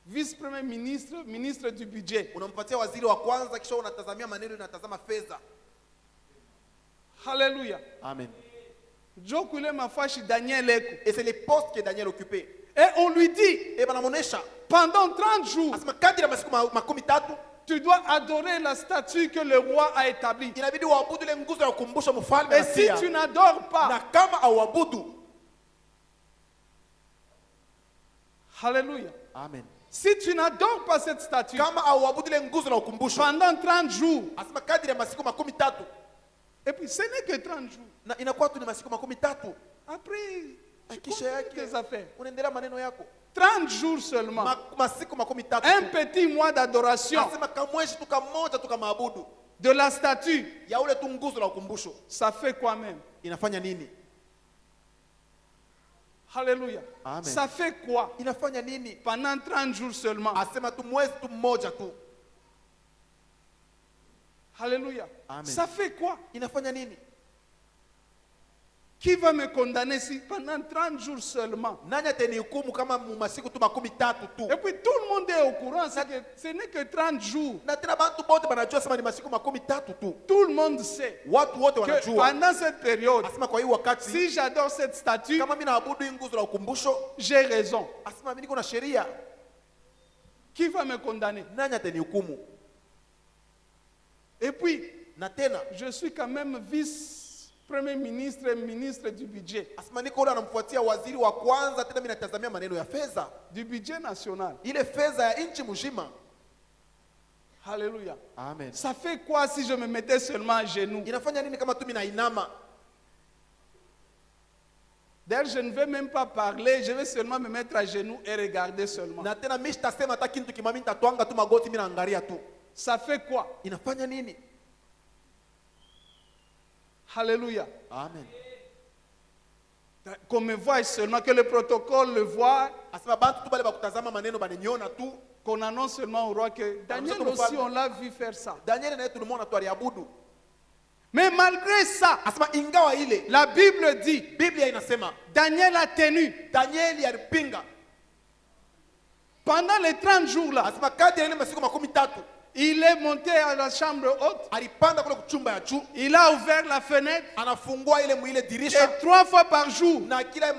Speaker 1: vice-premier ministre, ministre du budget.
Speaker 2: unampatia waziri wa kwanza, kisha unatazamia maneno, unatazama fedha.
Speaker 1: Alléluia.
Speaker 2: Amen.
Speaker 1: Jokule mafashi Daniel eko.
Speaker 2: Et c'est les postes que Daniel occupait.
Speaker 1: Et on lui dit,
Speaker 2: Et banamonesha,
Speaker 1: pendant 30 jours,
Speaker 2: asema kadiri ya masiku 13
Speaker 1: tu dois adorer la statue que le roi a établie.
Speaker 2: inabidi waabudu ile nguzo ya ukumbusho mfalme
Speaker 1: Et si
Speaker 2: anatia.
Speaker 1: tu n'adores
Speaker 2: Na
Speaker 1: pas,
Speaker 2: kama auabudu,
Speaker 1: Alléluia.
Speaker 2: amen,
Speaker 1: Si tu n'adores pas cette statue
Speaker 2: kama auabudu ile nguzo la ukumbusho,
Speaker 1: pendant 30 jours,
Speaker 2: asema kadiri ya masiku 13,
Speaker 1: et puis ce n'est que 30 jours.
Speaker 2: na inakuwa tu ni masiku 13,
Speaker 1: Après, tu
Speaker 2: kisha
Speaker 1: continues tes
Speaker 2: yake
Speaker 1: affaires.
Speaker 2: unaendelea maneno yako.
Speaker 1: 30 jours seulement.
Speaker 2: Masiku 13,
Speaker 1: Un petit mois d'adoration
Speaker 2: asema kamweshi tu kamoja tu kamaabudu
Speaker 1: de la statue.
Speaker 2: ya ule tu nguzo la ukumbusho,
Speaker 1: Ça fait quoi même?
Speaker 2: inafanya nini?
Speaker 1: Alléluia.
Speaker 2: Amen.
Speaker 1: Ça fait quoi?
Speaker 2: Inafanya nini?
Speaker 1: Pendant 30 jours seulement.
Speaker 2: Asema tu mwezi tu mmoja tu.
Speaker 1: Alléluia.
Speaker 2: Amen.
Speaker 1: Ça fait quoi?
Speaker 2: Inafanya nini?
Speaker 1: Qui va me condamner si pendant 30 jours seulement?
Speaker 2: Nani atanihukumu kama masiku tu 13 tu?
Speaker 1: Et puis tout le monde est au courant, c'est que ce n'est que 30 jours.
Speaker 2: Na tena bantu bote banajua sema ni masiku 13 tu.
Speaker 1: Tout le monde sait
Speaker 2: Watu wote
Speaker 1: que
Speaker 2: wanajua.
Speaker 1: pendant cette période,
Speaker 2: Asema kwa hii wakati
Speaker 1: si j'adore cette statue,
Speaker 2: kama mimi naabudu hii nguzo la ukumbusho,
Speaker 1: j'ai raison.
Speaker 2: asema mimi niko na sheria.
Speaker 1: Qui va me condamner?
Speaker 2: Nani atanihukumu?
Speaker 1: Et puis,
Speaker 2: Na tena
Speaker 1: je suis quand même vice-premier ministre et ministre du budget,
Speaker 2: asema niko ule anamfuatia waziri wa kwanza, tena mimi natazamia maneno ya fedha.
Speaker 1: du budget national.
Speaker 2: Ile fedha ya nchi mzima.
Speaker 1: Alléluia.
Speaker 2: Amen.
Speaker 1: Ça fait quoi si je me mettais seulement à genoux?
Speaker 2: Inafanya nini kama tu mimi nainama?
Speaker 1: D'ailleurs, je ne vais même pas parler, je vais seulement me mettre à genoux et regarder seulement.
Speaker 2: Na tena mimi sitasema hata kitu kimami, nitatwanga tu magoti, mimi naangalia tu.
Speaker 1: Ça fait quoi?
Speaker 2: Inafanya nini?
Speaker 1: Alléluia.
Speaker 2: Amen.
Speaker 1: Qu'on me voie seulement, que le protocole le voie,
Speaker 2: Asema bantu tu bale bakutazama maneno baneniona tu.
Speaker 1: qu'on annonce seulement au roi que Daniel aussi, on l'a vu faire ça.
Speaker 2: Daniel naye tulimwona tu aliabudu.
Speaker 1: Mais malgré ça,
Speaker 2: Asema ingawa ile
Speaker 1: la Bible dit,
Speaker 2: Biblia inasema
Speaker 1: Daniel a tenu
Speaker 2: Danieli alipinga.
Speaker 1: pendant les 30 jours là.
Speaker 2: Asema kadri ya ile masiku 13
Speaker 1: Il est monté à la chambre haute,
Speaker 2: alipanda kule kuchumba ya juu,
Speaker 1: il a ouvert la fenêtre
Speaker 2: anafungua ile mwile
Speaker 1: et
Speaker 2: dirisha,
Speaker 1: 3 fois par jour,
Speaker 2: na kila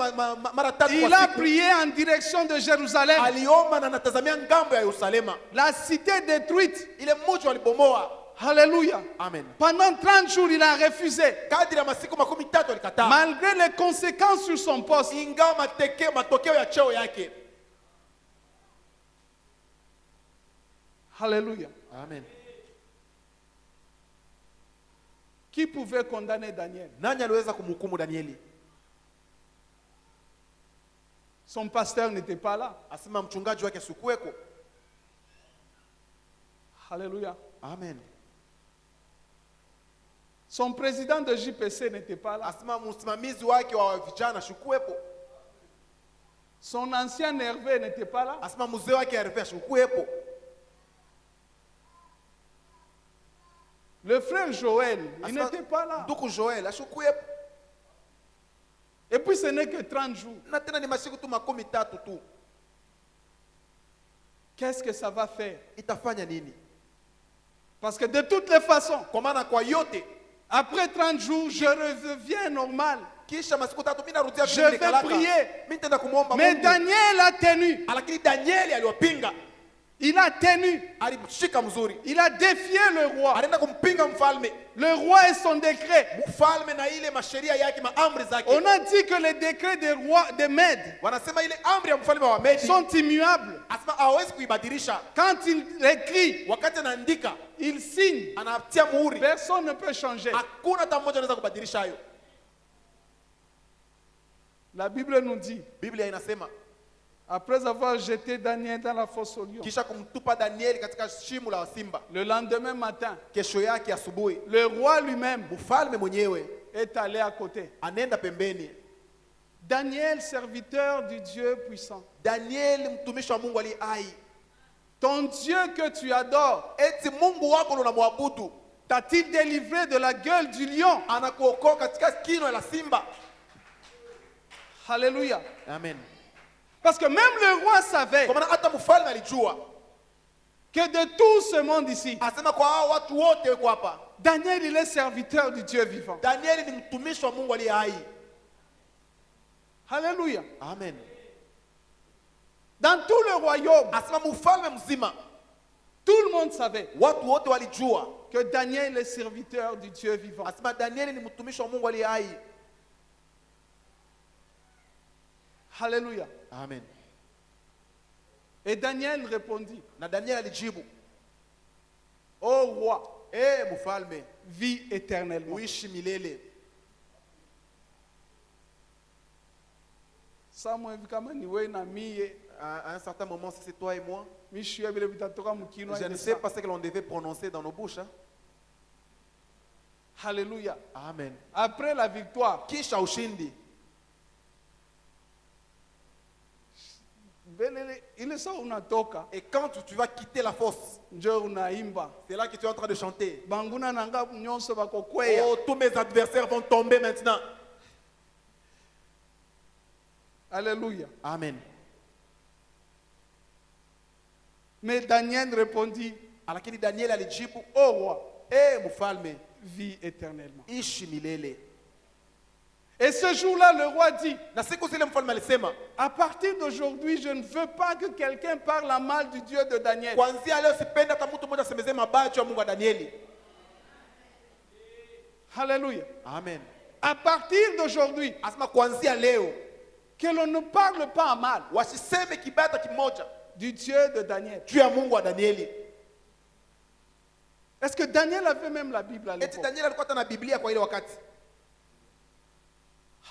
Speaker 2: mara tatu
Speaker 1: il
Speaker 2: kwa
Speaker 1: a
Speaker 2: siku
Speaker 1: prié en direction de Jérusalem,
Speaker 2: aliomba na anatazamia ngambo ya Yerusalema,
Speaker 1: la cité détruite.
Speaker 2: ile mji walibomoa.
Speaker 1: Alléluia.
Speaker 2: Amen.
Speaker 1: Pendant 30 jours, il a refusé.
Speaker 2: Kadri ya masiku 13 alikataa,
Speaker 1: Malgré les conséquences sur son poste.
Speaker 2: ingawa matokeo ya cheo yake.
Speaker 1: Alléluia.
Speaker 2: Amen.
Speaker 1: Qui pouvait condamner Daniel?
Speaker 2: Nani aliweza kumhukumu Danieli?
Speaker 1: Son pasteur n'était pas là.
Speaker 2: Asema mchungaji wake sikuweko.
Speaker 1: Alléluia.
Speaker 2: Amen.
Speaker 1: Son président de JPC n'était pas là.
Speaker 2: Asema msimamizi wake wa vijana sikuwepo.
Speaker 1: Son ancien Hervé n'était pas là.
Speaker 2: Asema mzee wake Hervé sikuwepo.
Speaker 1: Le frère Joël, il
Speaker 2: Asema
Speaker 1: n'était pas là.
Speaker 2: ndugu Joel asikuwepo.
Speaker 1: Et puis ce n'est que 30 jours.
Speaker 2: Na tena ni masiku tu 13 tu.
Speaker 1: qu'est-ce que ça va faire?
Speaker 2: itafanya nini?
Speaker 1: Parce que de toutes les façons,
Speaker 2: Kwa maana kwa yote,
Speaker 1: après 30 jours, je reviens normal.
Speaker 2: kisha masiku 3 mimi narudia
Speaker 1: Je
Speaker 2: vile
Speaker 1: vais
Speaker 2: nikalaka.
Speaker 1: prier.
Speaker 2: Mimi nitaenda kumwomba
Speaker 1: Mais
Speaker 2: Mungu.
Speaker 1: Daniel a tenu.
Speaker 2: Lakini Danieli aliwapinga,
Speaker 1: Il a tenu.
Speaker 2: alimshika mzuri.
Speaker 1: Il a défié le roi.
Speaker 2: Alienda kumpinga mfalme.
Speaker 1: Le roi et son décret.
Speaker 2: Mfalme na ile masheria yake, maamri zake.
Speaker 1: On a dit que les décrets des rois des Mèdes
Speaker 2: Wanasema ile amri ya mfalme wa Medi
Speaker 1: sont immuables.
Speaker 2: asema hawezi kuibadilisha.
Speaker 1: Quand il écrit,
Speaker 2: Wakati anaandika,
Speaker 1: il signe.
Speaker 2: anatia muhuri.
Speaker 1: Personne ne peut changer.
Speaker 2: Hakuna hata mmoja anaweza kubadilisha hayo.
Speaker 1: La Bible nous dit,
Speaker 2: Biblia inasema
Speaker 1: après avoir jeté Daniel dans la fosse au lion,
Speaker 2: kisha kumtupa Danieli katika shimo la simba.
Speaker 1: le lendemain matin,
Speaker 2: Kesho yake asubuhi,
Speaker 1: le roi lui-même
Speaker 2: mfalme mwenyewe
Speaker 1: est allé à côté.
Speaker 2: anaenda pembeni.
Speaker 1: Daniel, serviteur du Dieu puissant,
Speaker 2: Danieli mtumishi wa Mungu aliye hai,
Speaker 1: ton Dieu que tu adores,
Speaker 2: eti Mungu wako unamwabudu,
Speaker 1: t'a-t-il délivré de la gueule du lion?
Speaker 2: anakuokoa katika kino la simba.
Speaker 1: Alléluia.
Speaker 2: Amen.
Speaker 1: Parce que même le roi savait
Speaker 2: Kwa maana hata mfalme alijua,
Speaker 1: que de tout ce monde ici,
Speaker 2: asema kwa hao watu wote wako hapa,
Speaker 1: Daniel, il est serviteur du Dieu vivant.
Speaker 2: Danieli ni mtumishi wa Mungu aliye hai.
Speaker 1: Alléluia.
Speaker 2: Amen.
Speaker 1: Dans tout le royaume,
Speaker 2: Asema mfalme mzima,
Speaker 1: tout le monde savait
Speaker 2: watu wote walijua,
Speaker 1: que Daniel est serviteur du Dieu vivant.
Speaker 2: asema Danieli ni mtumishi wa Mungu aliye hai.
Speaker 1: Alléluia.
Speaker 2: Amen.
Speaker 1: Et Daniel répondit,
Speaker 2: Na Danieli alijibu,
Speaker 1: ô roi,
Speaker 2: mfalme,
Speaker 1: vis éternellement.
Speaker 2: uishi milele.
Speaker 1: Samwe kama ni wewe na mie,
Speaker 2: À un certain moment, si c'est toi et moi,
Speaker 1: mishwe vile vitatoka mkino.
Speaker 2: je ne sais pas ce que l'on devait prononcer dans nos bouches. Hein.
Speaker 1: Alléluia.
Speaker 2: Amen.
Speaker 1: Après la victoire,
Speaker 2: Kisha ushindi,
Speaker 1: ile saa unatoka,
Speaker 2: et quand tu vas quitter la fosse,
Speaker 1: njo unaimba.
Speaker 2: c'est là que tu es en train de chanter.
Speaker 1: Banguna nanga nyonso bakokweya.
Speaker 2: Oh, tous mes adversaires vont tomber maintenant.
Speaker 1: Alléluia.
Speaker 2: Amen.
Speaker 1: Mais Daniel répondit,
Speaker 2: Lakini Danieli alijibu,
Speaker 1: ô roi,
Speaker 2: mfalme,
Speaker 1: vis éternellement.
Speaker 2: ishi milele.
Speaker 1: Et ce jour-là, le roi dit,
Speaker 2: Na siku zile mfalme alisema,
Speaker 1: à partir d'aujourd'hui, je ne veux pas que quelqu'un parle en mal du Dieu de Daniel.
Speaker 2: kuanzia leo sipendi hata mtu mmoja asemezee mabaya juu ya Mungu wa Danieli.
Speaker 1: Alléluia.
Speaker 2: Amen.
Speaker 1: À partir d'aujourd'hui,
Speaker 2: Asema kuanzia leo
Speaker 1: que l'on ne parle pas en mal
Speaker 2: wasiseme kibaya hata kimoja
Speaker 1: du Dieu de Daniel.
Speaker 2: juu ya Mungu wa Danieli.
Speaker 1: Est-ce que Daniel avait même la Bible à
Speaker 2: Eti
Speaker 1: l'époque?
Speaker 2: Danieli alikuwa hata na Biblia kwa ile wakati.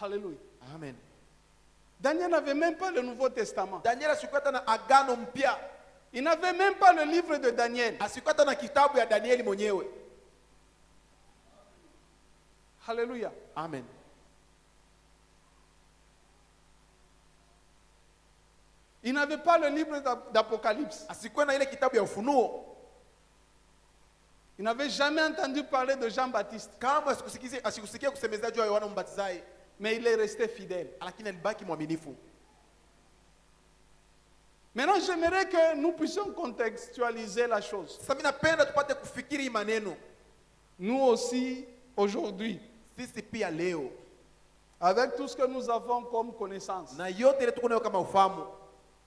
Speaker 1: Alléluia.
Speaker 2: Amen.
Speaker 1: Daniel n'avait même pas le Nouveau Testament.
Speaker 2: Danieli asikuwa hata na agano mpya,
Speaker 1: Il n'avait même pas le livre de Daniel.
Speaker 2: asikuwa hata na kitabu ya Danieli mwenyewe.
Speaker 1: Alléluia.
Speaker 2: Amen.
Speaker 1: Il n'avait pas le livre d'Apocalypse.
Speaker 2: Asikuwa na ile kitabu ya Ufunuo.
Speaker 1: Il n'avait jamais entendu parler de Jean-Baptiste.
Speaker 2: Kama asikusikia kusemeza juu ya Yohana Mbatizaji,
Speaker 1: Mais il est resté fidèle.
Speaker 2: lakini alibaki mwaminifu.
Speaker 1: Maintenant, j'aimerais que nous puissions contextualiser la chose.
Speaker 2: Sasa mimi napenda tupate kufikiri hii maneno.
Speaker 1: Nous aussi, aujourd'hui,
Speaker 2: Sisi pia leo
Speaker 1: avec tout ce que nous avons comme connaissance,
Speaker 2: na yote ile tuko nayo kama ufahamu,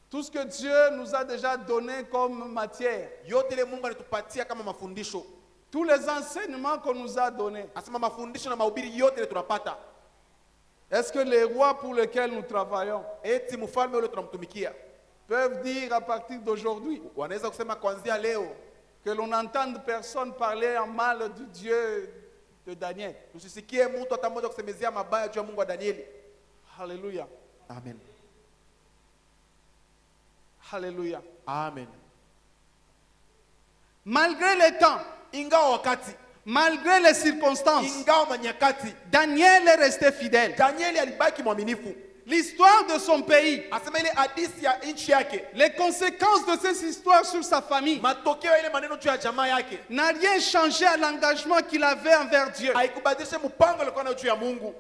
Speaker 1: tout ce que Dieu nous a déjà donné comme matière,
Speaker 2: yote ile Mungu alitupatia kama mafundisho,
Speaker 1: tous les enseignements qu'on nous a donnés,
Speaker 2: asema mafundisho na mahubiri yote ile tunapata,
Speaker 1: est-ce que les rois pour lesquels nous travaillons
Speaker 2: eti mfalme ule tunamtumikia
Speaker 1: peuvent dire à partir d'aujourd'hui
Speaker 2: wanaweza kusema kuanzia leo
Speaker 1: que l'on n'entende personne parler en mal du Dieu de Daniel?
Speaker 2: tusisikie mtu hata mmoja kusemezea mabaya juu ya Mungu wa Danieli.
Speaker 1: Alléluia.
Speaker 2: Amen.
Speaker 1: Alléluia.
Speaker 2: Amen.
Speaker 1: Malgré les temps,
Speaker 2: Ingawa wakati,
Speaker 1: malgré les circonstances,
Speaker 2: ingawa manyakati,
Speaker 1: Daniel est resté fidèle.
Speaker 2: Danieli alibaki mwaminifu.
Speaker 1: L'histoire de son pays,
Speaker 2: Asema ile hadithi ya nchi yake,
Speaker 1: les conséquences de cette histoire sur sa famille,
Speaker 2: matokeo ya ile maneno juu ya jamaa yake
Speaker 1: n'a rien changé à l'engagement qu'il avait envers Dieu.
Speaker 2: haikubadilisha mpango alikuwa nayo juu ya Mungu.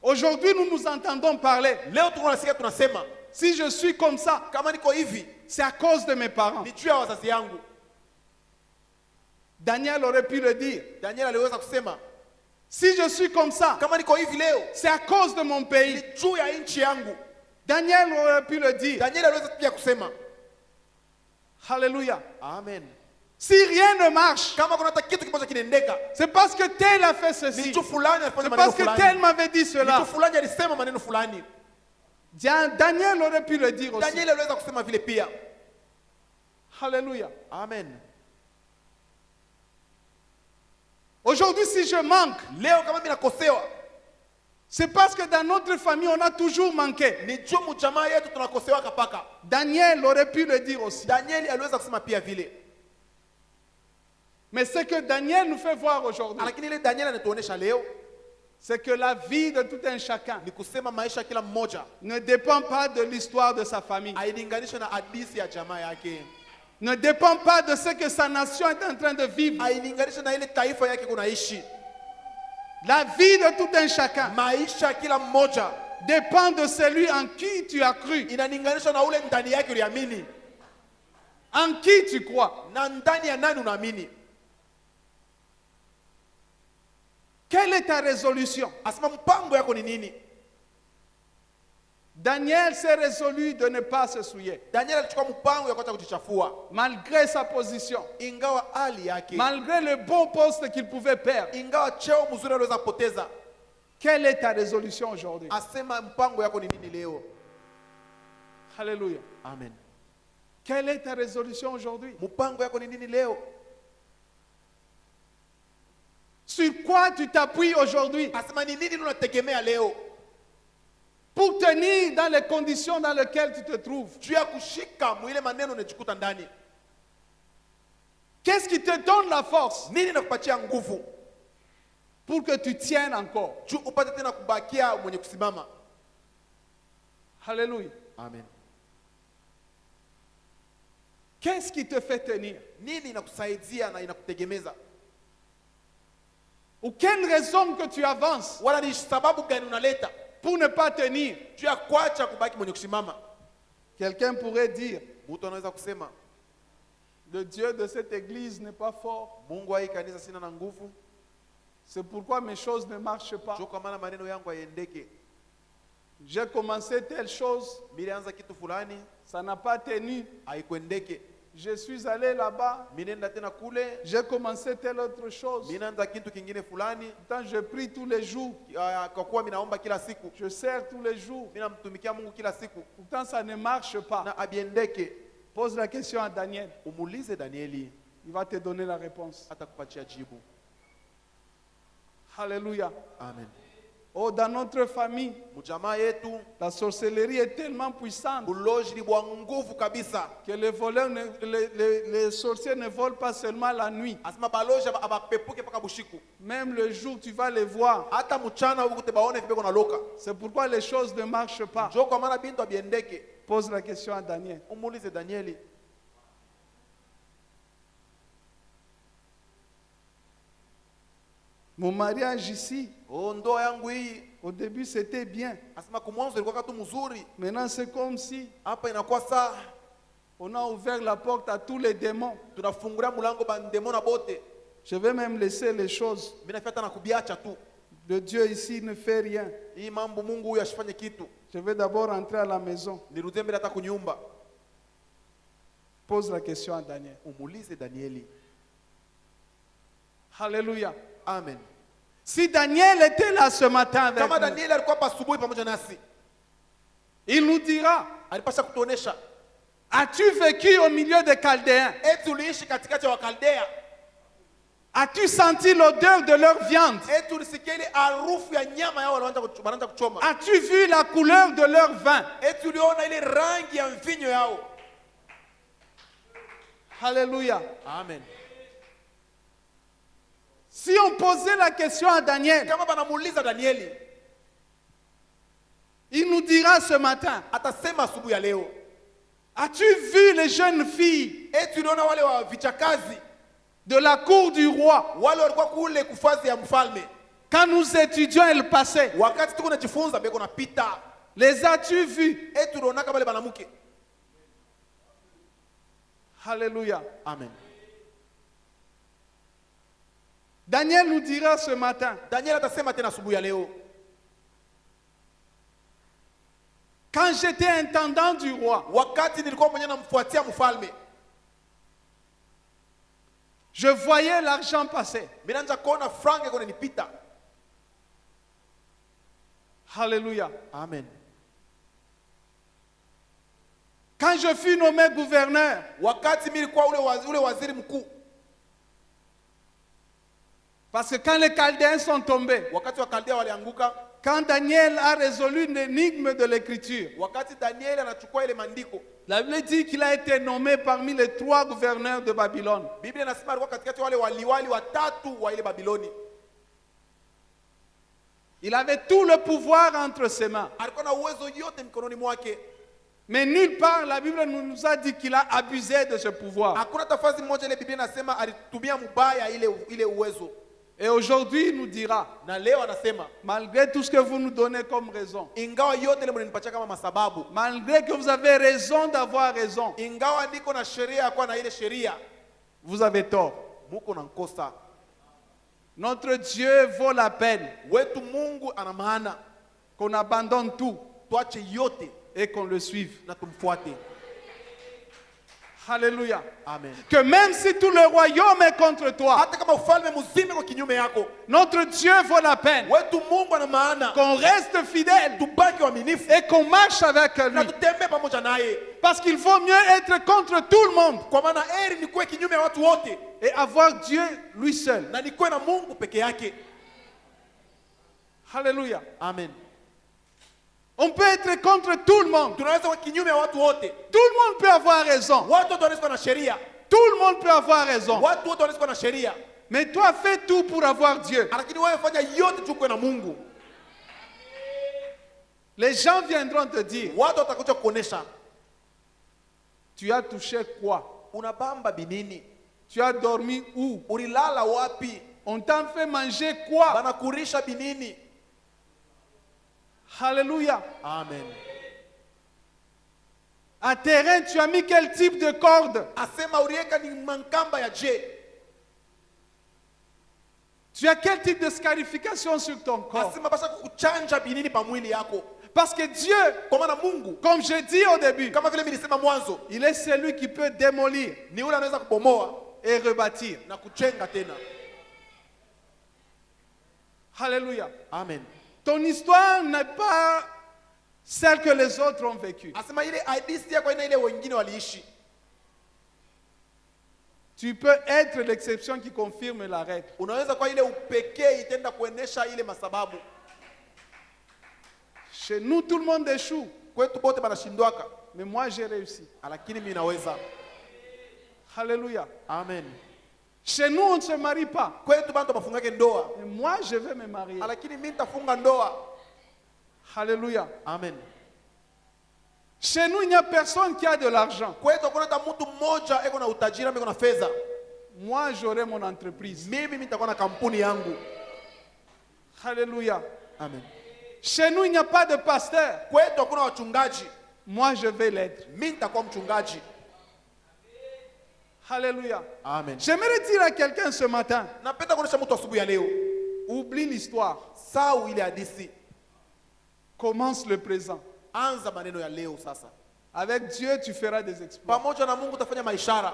Speaker 1: Aujourd'hui, nous nous entendons parler.
Speaker 2: Leo tuko nasikia tunasema,
Speaker 1: Si je suis comme ça,
Speaker 2: kama niko hivi,
Speaker 1: c'est à cause de mes parents.
Speaker 2: ni juu ya wazazi yangu.
Speaker 1: Daniel aurait pu le dire.
Speaker 2: Daniel aliweza kusema,
Speaker 1: Si je suis comme ça,
Speaker 2: kama niko hivi leo
Speaker 1: c'est à cause de mon
Speaker 2: ni
Speaker 1: pays.
Speaker 2: juu ya nchi yangu.
Speaker 1: Daniel aurait pu le dire.
Speaker 2: Daniel aliweza pia kusema.
Speaker 1: Alléluia.
Speaker 2: Amen.
Speaker 1: Si rien ne marche,
Speaker 2: Kama kuna hata kitu kimoja kinaendeka,
Speaker 1: c'est parce que tel a fait
Speaker 2: ni
Speaker 1: ceci.
Speaker 2: mtu fulani alifanya
Speaker 1: C'est
Speaker 2: maneno
Speaker 1: parce que tel
Speaker 2: fulani.
Speaker 1: m'avait dit
Speaker 2: Mtu
Speaker 1: cela.
Speaker 2: fulani alisema maneno fulani.
Speaker 1: Daniel aurait pu le dire aussi.
Speaker 2: Daniel aliweza kusema vile pia.
Speaker 1: Alléluia.
Speaker 2: Amen.
Speaker 1: Aujourd'hui, si je manque,
Speaker 2: Leo kama mimi nakosewa,
Speaker 1: c'est parce que dans notre famille, on a toujours manqué.
Speaker 2: ni juu mjamaa yetu tunakosewa kapaka.
Speaker 1: Daniel aurait pu le dire aussi.
Speaker 2: Daniel aliweza kusema pia vile.
Speaker 1: Mais ce que Daniel nous fait voir aujourd'hui,
Speaker 2: Lakini ile Daniel anatuonesha leo
Speaker 1: c'est que la vie de tout un chacun
Speaker 2: ni kusema maisha ya kila mmoja
Speaker 1: ne dépend pas de l'histoire de sa famille,
Speaker 2: hailinganishwe na hadithi ya jamaa yake,
Speaker 1: ne dépend pas de ce que sa nation est en train de vivre.
Speaker 2: hailinganishwe na ile taifa yake kunaishi.
Speaker 1: La vie de tout un chacun
Speaker 2: Maisha ya kila mmoja
Speaker 1: dépend de celui en qui tu as cru,
Speaker 2: inalinganishwa na ule ndani yake uliamini,
Speaker 1: en qui tu crois.
Speaker 2: na ndani ya nani unaamini.
Speaker 1: Quelle est ta résolution?
Speaker 2: Asema mpango yako ni nini?
Speaker 1: Daniel s'est résolu de ne pas se souiller,
Speaker 2: Daniel alichukua mpango ya kuacha kujichafua,
Speaker 1: malgré sa position,
Speaker 2: ingawa hali yake,
Speaker 1: malgré le bon poste qu'il pouvait perdre.
Speaker 2: ingawa cheo mzuri aliweza kupoteza.
Speaker 1: Quelle est ta résolution aujourd'hui?
Speaker 2: Asema mpango yako ni nini leo?
Speaker 1: Alléluia.
Speaker 2: Amen.
Speaker 1: Quelle est ta résolution aujourd'hui?
Speaker 2: Mpango yako ni nini leo?
Speaker 1: Sur quoi tu t'appuies aujourd'hui
Speaker 2: Asema ni nini unategemea leo
Speaker 1: pour tenir dans les conditions dans lesquelles tu te trouves?
Speaker 2: juu ya kushika mwile maneno unajikuta ndani?
Speaker 1: Qu'est-ce qui te donne la force
Speaker 2: Nini nakupatia nguvu
Speaker 1: pour que tu tiennes encore?
Speaker 2: juu upate tena kubakia mwenye kusimama?
Speaker 1: Alléluia.
Speaker 2: Amen.
Speaker 1: Qu'est-ce qui te fait tenir?
Speaker 2: Nini inakusaidia na inakutegemeza?
Speaker 1: Ou quelle raison que tu avances
Speaker 2: Wala ni sababu gani unaleta
Speaker 1: pour ne pas tenir?
Speaker 2: juu ya kuacha kubaki mwenye kusimama?
Speaker 1: Quelqu'un pourrait dire,
Speaker 2: Mtu anaweza kusema
Speaker 1: le Dieu de cette église n'est pas fort.
Speaker 2: Mungu wa hii kanisa sina na nguvu,
Speaker 1: C'est pourquoi mes choses ne marchent pas.
Speaker 2: juu kwa maana maneno yangu haiendeke.
Speaker 1: J'ai commencé telle chose,
Speaker 2: Nilianza kitu fulani
Speaker 1: ça n'a pas tenu.
Speaker 2: haikuendeke,
Speaker 1: Je suis allé là-bas,
Speaker 2: minaenda tena kule,
Speaker 1: j'ai commencé telle autre chose.
Speaker 2: minaanza kitu kingine fulani.
Speaker 1: Pourtant, je prie tous les jours,
Speaker 2: Kwa kuwa minaomba kila siku,
Speaker 1: je sers tous les jours.
Speaker 2: minamtumikia Mungu kila siku
Speaker 1: Pourtant, ça ne marche pas.
Speaker 2: na abiendeke.
Speaker 1: Pose la question à Daniel,
Speaker 2: Umuulize Danieli,
Speaker 1: il va te donner la réponse.
Speaker 2: atakupatia jibu.
Speaker 1: Alléluia.
Speaker 2: Amen.
Speaker 1: Oh, dans notre famille,
Speaker 2: Mjamaa yetu
Speaker 1: la sorcellerie est tellement puissante
Speaker 2: buloji ni bwa nguvu kabisa.
Speaker 1: que les voleurs, les sorciers ne volent pas seulement la nuit.
Speaker 2: Asema baloji abapepuke paka bushiku.
Speaker 1: Même le jour, tu vas les voir.
Speaker 2: Hata mchana huko tebaone vibeko na loka.
Speaker 1: C'est pourquoi les choses ne marchent pas.
Speaker 2: Njoo kwa maana bintu abiendeke.
Speaker 1: Pose la question à Daniel.
Speaker 2: Umuulize Danieli.
Speaker 1: Mon mariage ici,
Speaker 2: Ndoa yangu hii,
Speaker 1: au début, c'était bien.
Speaker 2: asema kumwanzo ilikuwa tu mzuri.
Speaker 1: Maintenant, c'est comme si
Speaker 2: Hapa inakuwa saa
Speaker 1: on a ouvert la porte à tous les démons.
Speaker 2: tunafungulia mlango bandemo na bote.
Speaker 1: Je vais même laisser les choses.
Speaker 2: Mimi nafuata na kubiacha tu.
Speaker 1: Le Dieu ici ne fait rien.
Speaker 2: Hii mambo Mungu huyu asifanye kitu.
Speaker 1: Je vais d'abord rentrer à la maison.
Speaker 2: Nirudie mbele hata kunyumba.
Speaker 1: Pose la question à Daniel.
Speaker 2: Umuulize Danieli.
Speaker 1: Alléluia.
Speaker 2: Amen.
Speaker 1: Si Daniel était là ce matin avec
Speaker 2: Kama
Speaker 1: nous,
Speaker 2: Danieli alikuwa hapa asubuhi pamoja nasi,
Speaker 1: il nous dira,
Speaker 2: alipasha kutuonesha,
Speaker 1: as-tu vécu au milieu des Chaldéens?
Speaker 2: eti uliishi katikati ya Wakaldea?
Speaker 1: As-tu senti l'odeur de leur viande?
Speaker 2: Eti ulisikia ile harufu ya nyama yao wanaanza kuchoma?
Speaker 1: As-tu vu la couleur de leur vin?
Speaker 2: Eti uliona ile rangi ya mvinyo yao?
Speaker 1: Alléluia.
Speaker 2: Amen.
Speaker 1: Si on posait la question à Daniel,
Speaker 2: Kama banamuuliza Danieli,
Speaker 1: il nous dira ce matin,
Speaker 2: atasema asubuhi ya leo,
Speaker 1: as-tu vu les jeunes filles
Speaker 2: eti uliona wale wa vichakazi
Speaker 1: de la cour du roi?
Speaker 2: wale walikuwa kule kufazi ya mfalme?
Speaker 1: Quand nous étudions le passé,
Speaker 2: Wakati tuko najifunza beko napita,
Speaker 1: les as-tu vus?
Speaker 2: eti uliona kama wale banamuke?
Speaker 1: Alléluia.
Speaker 2: Amen.
Speaker 1: Daniel nous dira ce matin,
Speaker 2: Daniel atasema tena asubuhi ya leo,
Speaker 1: quand j'étais intendant du roi,
Speaker 2: wakati nilikuwa mwenye namfuatia mfalme,
Speaker 1: je voyais l'argent passer.
Speaker 2: mimi naanza kuona franc iko inanipita.
Speaker 1: Alléluia.
Speaker 2: Amen.
Speaker 1: Quand je fus nommé gouverneur,
Speaker 2: Wakati mimi nilikuwa ule waziri mkuu,
Speaker 1: parce que quand les Chaldéens sont tombés,
Speaker 2: wakati wa Kaldea walianguka,
Speaker 1: quand Daniel a résolu l'énigme de l'écriture,
Speaker 2: wakati Daniel anachukua ile maandiko,
Speaker 1: la Bible dit qu'il a été nommé parmi les 3 gouverneurs de Babylone.
Speaker 2: Biblia inasema alikuwa katikati wale waliwali watatu wa ile Babiloni.
Speaker 1: Il avait tout le pouvoir entre ses mains.
Speaker 2: Alikuwa na uwezo yote mikononi mwake.
Speaker 1: Mais nulle part, la Bible nous a dit qu'il a abusé de ce pouvoir.
Speaker 2: Hakuna tafsiri moja ile Biblia inasema alitumia mbaya ile uwezo.
Speaker 1: Et aujourd'hui, il nous dira,
Speaker 2: Na leo anasema,
Speaker 1: malgré tout ce que vous nous donnez comme raison,
Speaker 2: ingawa yote ile mnanipatia kama masababu,
Speaker 1: malgré que vous avez raison d'avoir raison,
Speaker 2: ingawa niko na sheria kwa na ile sheria,
Speaker 1: vous avez tort.
Speaker 2: muko na nkosa.
Speaker 1: Notre Dieu vaut la peine
Speaker 2: Wetu Mungu ana maana,
Speaker 1: qu'on abandonne tout
Speaker 2: tuache yote
Speaker 1: et qu'on le suive.
Speaker 2: na tumfuate.
Speaker 1: Alléluia.
Speaker 2: Amen.
Speaker 1: Que même si tout le royaume est contre toi,
Speaker 2: Hata kama ufalme mzima kwa kinyume yako,
Speaker 1: notre Dieu vaut la peine
Speaker 2: wetu Mungu ana maana,
Speaker 1: qu'on reste fidèle
Speaker 2: tubaki waaminifu
Speaker 1: et qu'on marche avec
Speaker 2: na
Speaker 1: lui.
Speaker 2: tutembee pamoja naye,
Speaker 1: Parce qu'il vaut mieux être contre tout le monde
Speaker 2: kwa maana heri nikuwe kinyume ya watu wote
Speaker 1: et avoir Dieu lui seul.
Speaker 2: na nikuwe na Mungu peke yake.
Speaker 1: Alléluia.
Speaker 2: Amen.
Speaker 1: On peut être contre tout le monde.
Speaker 2: Tunaweza kuwa kinyume ya watu wote.
Speaker 1: Tout le monde peut avoir raison.
Speaker 2: Watu wote wanaweza kuwa na sheria.
Speaker 1: Tout le monde peut avoir raison.
Speaker 2: Watu wote wanaweza kuwa na sheria.
Speaker 1: Mais toi, fais tout pour avoir Dieu.
Speaker 2: Lakini wewe fanya yote tu kuwe na Mungu.
Speaker 1: Les gens viendront te dire,
Speaker 2: Watu watakuja kuonesha,
Speaker 1: tu as touché quoi?
Speaker 2: unabamba binini?
Speaker 1: Tu as dormi où?
Speaker 2: Ulilala wapi?
Speaker 1: On t'a fait manger quoi?
Speaker 2: Banakurisha binini?
Speaker 1: Alléluia.
Speaker 2: Amen.
Speaker 1: À terrain, tu as mis quel type de corde?
Speaker 2: Asema uliweka ni mankamba ya je?
Speaker 1: Tu as quel type de scarification sur ton corps?
Speaker 2: Asema basa kuchanja binini pa mwili yako.
Speaker 1: Parce que Dieu,
Speaker 2: Kwa maana Mungu,
Speaker 1: comme je dis au début,
Speaker 2: kama vile mimi nilisema mwanzo,
Speaker 1: il est celui qui peut démolir
Speaker 2: ni yule anaweza kubomoa
Speaker 1: et rebâtir.
Speaker 2: na kuchenga tena.
Speaker 1: Alléluia.
Speaker 2: Amen.
Speaker 1: Ton histoire n'est pas celle que les autres ont vécue.
Speaker 2: Asema ile hadithi yako ina ile wengine waliishi.
Speaker 1: Tu peux être l'exception qui confirme la règle.
Speaker 2: Unaweza kwa ile upekee itenda kuenesha ile masababu.
Speaker 1: Chez nous, tout le monde échoue.
Speaker 2: Kwetu bote banashindwaka,
Speaker 1: Mais moi, j'ai réussi.
Speaker 2: lakini mimi naweza.
Speaker 1: Alléluia.
Speaker 2: Amen.
Speaker 1: Chez nous, on ne se marie pas.
Speaker 2: Kwetu bantu bafungake ndoa,
Speaker 1: Mais moi, je vais me marier.
Speaker 2: lakini mimi nitafunga ndoa.
Speaker 1: Alléluia.
Speaker 2: Amen.
Speaker 1: Chez nous, il n'y a personne qui a de l'argent.
Speaker 2: Kwetu kuna hata mtu mmoja eko na utajiri, eko na fedha.
Speaker 1: Moi, j'aurai mon entreprise.
Speaker 2: Mimi nitakuwa na kampuni yangu.
Speaker 1: Alléluia.
Speaker 2: Amen.
Speaker 1: Chez nous, il n'y a pas de pasteur.
Speaker 2: Kwetu hakuna wachungaji.
Speaker 1: Moi, je vais l'être.
Speaker 2: Mimi nitakuwa mchungaji.
Speaker 1: Alléluia.
Speaker 2: Amen.
Speaker 1: J'aimerais dire à quelqu'un ce matin,
Speaker 2: Napenda kuonesha mtu asubuhi ya leo,
Speaker 1: oublie l'histoire.
Speaker 2: sau ile hadithi,
Speaker 1: Commence le présent.
Speaker 2: anza maneno ya leo sasa.
Speaker 1: Avec Dieu, tu feras des exploits.
Speaker 2: Pamoja na Mungu utafanya maishara.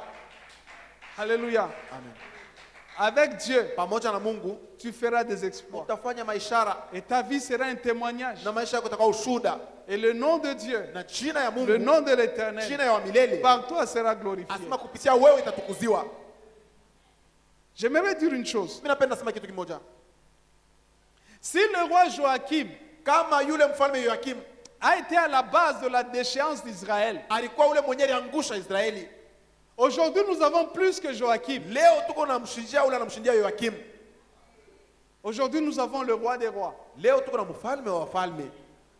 Speaker 1: Alléluia.
Speaker 2: Amen.
Speaker 1: Avec Dieu,
Speaker 2: Pamoja na Mungu
Speaker 1: tu feras des exploits.
Speaker 2: utafanya maishara
Speaker 1: Et ta vie sera un témoignage.
Speaker 2: na maisha yako itakuwa ushuhuda,
Speaker 1: Et le nom de Dieu,
Speaker 2: na jina ya
Speaker 1: le
Speaker 2: Mungu,
Speaker 1: nom de l'Éternel,
Speaker 2: jina ya wa milele,
Speaker 1: par toi sera glorifié.
Speaker 2: asema kupitia wewe itatukuziwa.
Speaker 1: J'aimerais dire une chose.
Speaker 2: Mimi napenda sema kitu kimoja.
Speaker 1: Si le roi Joachim
Speaker 2: Kama yule mfalme Yoakim
Speaker 1: a été à la base de la déchéance d'Israël,
Speaker 2: alikuwa ule mwenye aliangusha Israeli,
Speaker 1: aujourd'hui nous avons plus que Joachim.
Speaker 2: leo tuko na mshindia ule anamshindia Yoakim.
Speaker 1: Aujourd'hui nous avons le roi des rois,
Speaker 2: Leo tuko na mfalme wa wafalme,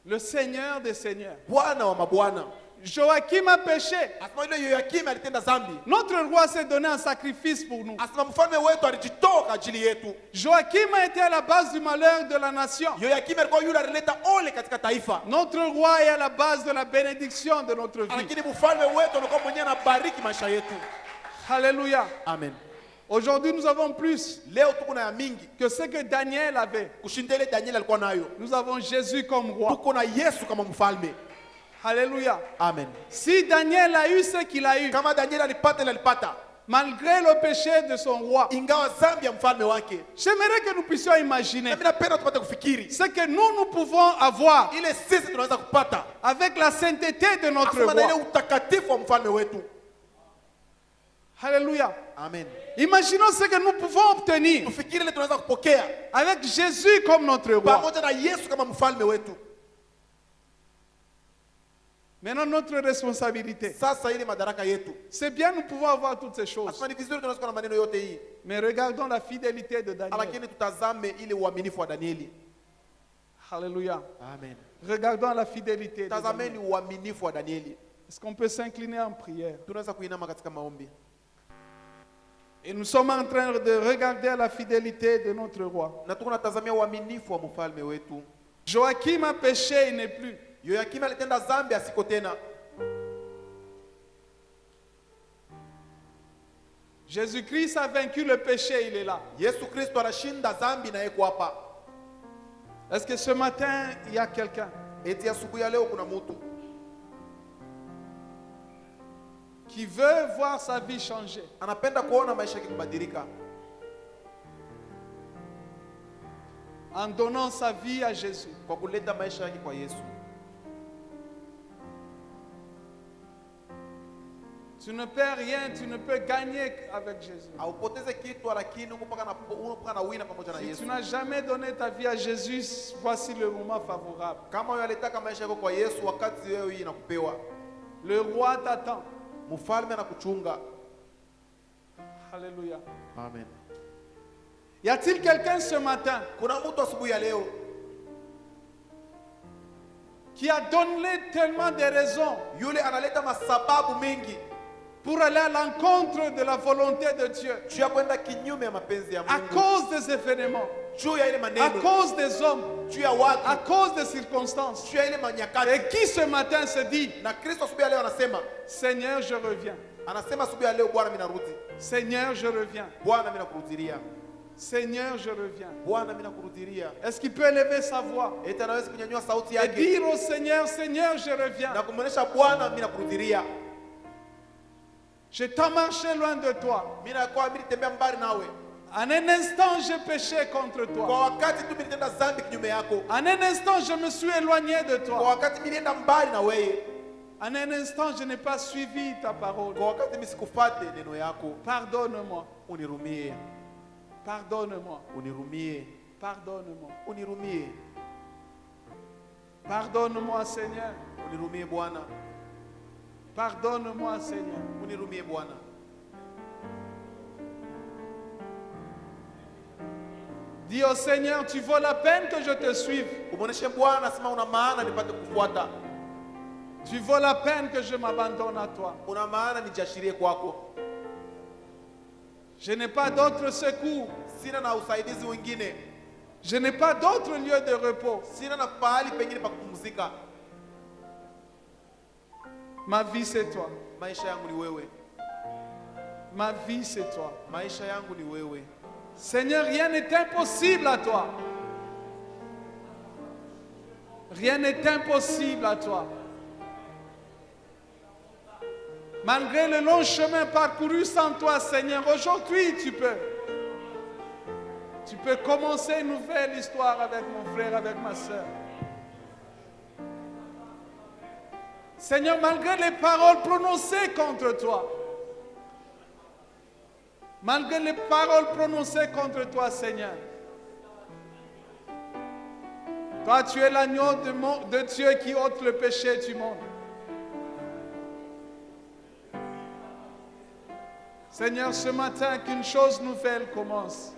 Speaker 1: le Seigneur des seigneurs,
Speaker 2: Bwana wa mabwana,
Speaker 1: Joachim a péché.
Speaker 2: Asema yule Yoyakim alitenda dhambi.
Speaker 1: Notre roi s'est donné un sacrifice pour nous.
Speaker 2: Asema mfalme wetu alijitoa kwa ajili yetu.
Speaker 1: Joachim a été à la base du malheur de la nation.
Speaker 2: Yoyakim alikuwa yule alileta ole katika taifa.
Speaker 1: Notre roi est à la base de la bénédiction de notre vie.
Speaker 2: Lakini mfalme wetu anakuwa mwenyewe anabariki maisha yetu.
Speaker 1: Alléluia.
Speaker 2: Amen.
Speaker 1: Aujourd'hui, nous avons plus
Speaker 2: Leo tuko na ya mingi
Speaker 1: que ce que Daniel avait.
Speaker 2: kushinda ile Daniel alikuwa nayo.
Speaker 1: Nous avons Jésus comme roi.
Speaker 2: Tuko na Yesu kama mfalme.
Speaker 1: Alléluia.
Speaker 2: Amen.
Speaker 1: Si Daniel a eu ce qu'il a eu,
Speaker 2: Kama Daniel alipata ile alipata,
Speaker 1: malgré le péché de son roi,
Speaker 2: ingawa dhambi ya mfalme wake,
Speaker 1: j'aimerais que nous puissions imaginer
Speaker 2: na mimi napenda tupate kufikiri
Speaker 1: ce que nous pouvons avoir
Speaker 2: ile sisi tunaweza kupata
Speaker 1: avec la sainteté de notre
Speaker 2: asema na ile
Speaker 1: roi.
Speaker 2: utakatifu wa mfalme wetu.
Speaker 1: Alléluia.
Speaker 2: Amen.
Speaker 1: Imaginons ce que nous pouvons obtenir
Speaker 2: Tufikiri ile tunaweza kupokea
Speaker 1: avec Jésus comme notre roi.
Speaker 2: pamoja na Yesu kama mfalme wetu.
Speaker 1: Maintenant, notre responsabilité.
Speaker 2: Sasa ile madaraka yetu,
Speaker 1: C'est bien, nous pouvons avoir toutes ces choses.
Speaker 2: asema ni vizuri tunaweza kuwa na maneno yote hii,
Speaker 1: Mais regardons la fidélité de Daniel.
Speaker 2: lakini tutazame ile uaminifu wa Danieli.
Speaker 1: Alléluia.
Speaker 2: Amen.
Speaker 1: Regardons la fidélité de
Speaker 2: Tazameni
Speaker 1: Daniel.
Speaker 2: uaminifu wa Danieli.
Speaker 1: Est-ce qu'on peut s'incliner en prière?
Speaker 2: Tunaweza kuinama katika maombi.
Speaker 1: Et nous sommes en train de regarder la fidélité de notre roi.
Speaker 2: Na tuko natazamia uaminifu wa mfalme wetu.
Speaker 1: Joachim a péché, il n'est plus.
Speaker 2: Yoyakim alitenda dhambi, asiko tena.
Speaker 1: Jésus-Christ a vaincu le péché, il est là.
Speaker 2: Yesu Kristo anashinda dhambi na yeko hapa.
Speaker 1: Est-ce que ce matin, il y a quelqu'un
Speaker 2: Eti asubuhi ya leo kuna mtu
Speaker 1: qui veut voir sa vie changer?
Speaker 2: anapenda kuona maisha yake kubadilika
Speaker 1: En donnant sa vie à Jésus.
Speaker 2: kwa kuleta maisha yake kwa Yesu.
Speaker 1: Tu ne perds rien, tu ne peux gagner avec Jésus.
Speaker 2: Haupoteze kitu, lakini unapaka na wina pamoja na
Speaker 1: Si
Speaker 2: Yesu.
Speaker 1: tu n'as jamais donné ta vie à Jésus, voici le moment favorable.
Speaker 2: Kama wewe alitaka maisha yako kwa Yesu, wakati wewe hii inakupewa.
Speaker 1: Le roi t'attend.
Speaker 2: Mfalme anakuchunga.
Speaker 1: Alléluia.
Speaker 2: Amen.
Speaker 1: Y a-t-il quelqu'un ce matin
Speaker 2: Kuna mtu asubuhi ya leo
Speaker 1: qui a donné tellement de raisons
Speaker 2: yule analeta masababu mengi
Speaker 1: pour aller à l'encontre de la volonté de Dieu
Speaker 2: juu ya kwenda kinyume ya mapenzi ya
Speaker 1: à
Speaker 2: Mungu,
Speaker 1: cause des événements,
Speaker 2: juu ya ile
Speaker 1: à
Speaker 2: maneno,
Speaker 1: cause des hommes,
Speaker 2: juu ya
Speaker 1: à
Speaker 2: watu,
Speaker 1: cause des circonstances,
Speaker 2: juu ya ile manyakati.
Speaker 1: et qui ce matin se dit,
Speaker 2: Na Kristo asubuhi ya leo anasema,
Speaker 1: Seigneur, je reviens.
Speaker 2: asubuhi ya leo, Bwana mimi narudi.
Speaker 1: Seigneur, je reviens.
Speaker 2: Bwana mimi nakurudilia.
Speaker 1: Seigneur, je reviens.
Speaker 2: Bwana mimi nakurudilia.
Speaker 1: Est-ce qu'il peut élever sa voix
Speaker 2: Eti anaweza kunyanyua sauti
Speaker 1: et
Speaker 2: yake
Speaker 1: dire au Seigneur, Seigneur, je reviens.
Speaker 2: na kumwonyesha Bwana mimi nakurudilia.
Speaker 1: Je t'ai marché loin de toi.
Speaker 2: Mimi nakuwa mimi nitembea mbali nawe.
Speaker 1: En un instant, j'ai péché contre
Speaker 2: Kwa
Speaker 1: toi.
Speaker 2: wakati tu mimi nitenda dhambi kinyume yako.
Speaker 1: En un instant, je me suis éloigné de
Speaker 2: Kwa
Speaker 1: toi.
Speaker 2: wakati mimi nenda mbali na wewe.
Speaker 1: En un instant, je n'ai pas suivi ta parole.
Speaker 2: Kwa wakati mimi sikufuate neno yako.
Speaker 1: Pardonne-moi.
Speaker 2: Unirumie.
Speaker 1: Pardonne-moi.
Speaker 2: Unirumie.
Speaker 1: Pardonne-moi.
Speaker 2: Unirumie.
Speaker 1: Pardonne-moi, Seigneur.
Speaker 2: Unirumie Bwana.
Speaker 1: Pardonne-moi, Seigneur.
Speaker 2: Unirumie Bwana.
Speaker 1: Dis au Seigneur, tu vaux la peine que je te suive.
Speaker 2: Umuoneshe Bwana, sema una maana nipate kufuata.
Speaker 1: Tu vaux la peine que je m'abandonne à toi.
Speaker 2: Una maana nijashirie kwako.
Speaker 1: Je n'ai pas d'autre secours.
Speaker 2: Sina na usaidizi wengine.
Speaker 1: Je n'ai pas d'autre lieu de repos.
Speaker 2: Sina na pahali pengine pa kupumzika.
Speaker 1: Ma vie, c'est toi.
Speaker 2: Maisha yangu ni wewe.
Speaker 1: Ma vie, c'est toi.
Speaker 2: Maisha yangu ni wewe.
Speaker 1: Seigneur, rien n'est impossible à toi. Rien n'est impossible à toi. Malgré le long chemin parcouru sans toi, Seigneur, aujourd'hui tu peux. Tu peux commencer une nouvelle histoire avec mon frère, avec ma soeur. Seigneur, malgré les paroles prononcées contre toi, malgré les paroles prononcées contre toi, Seigneur, toi, tu es l'agneau de Dieu qui ôte le péché du monde. Seigneur, ce matin, qu'une chose nouvelle commence.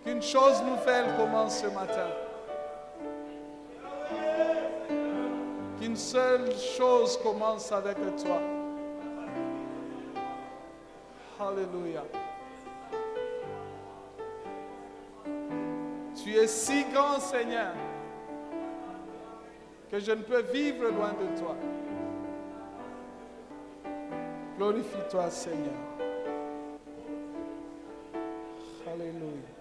Speaker 1: Qu'une chose nouvelle commence ce matin. Une seule chose commence avec toi. Alléluia. Tu es si grand, Seigneur, que je ne peux vivre loin de toi. Glorifie-toi, Seigneur. Alléluia.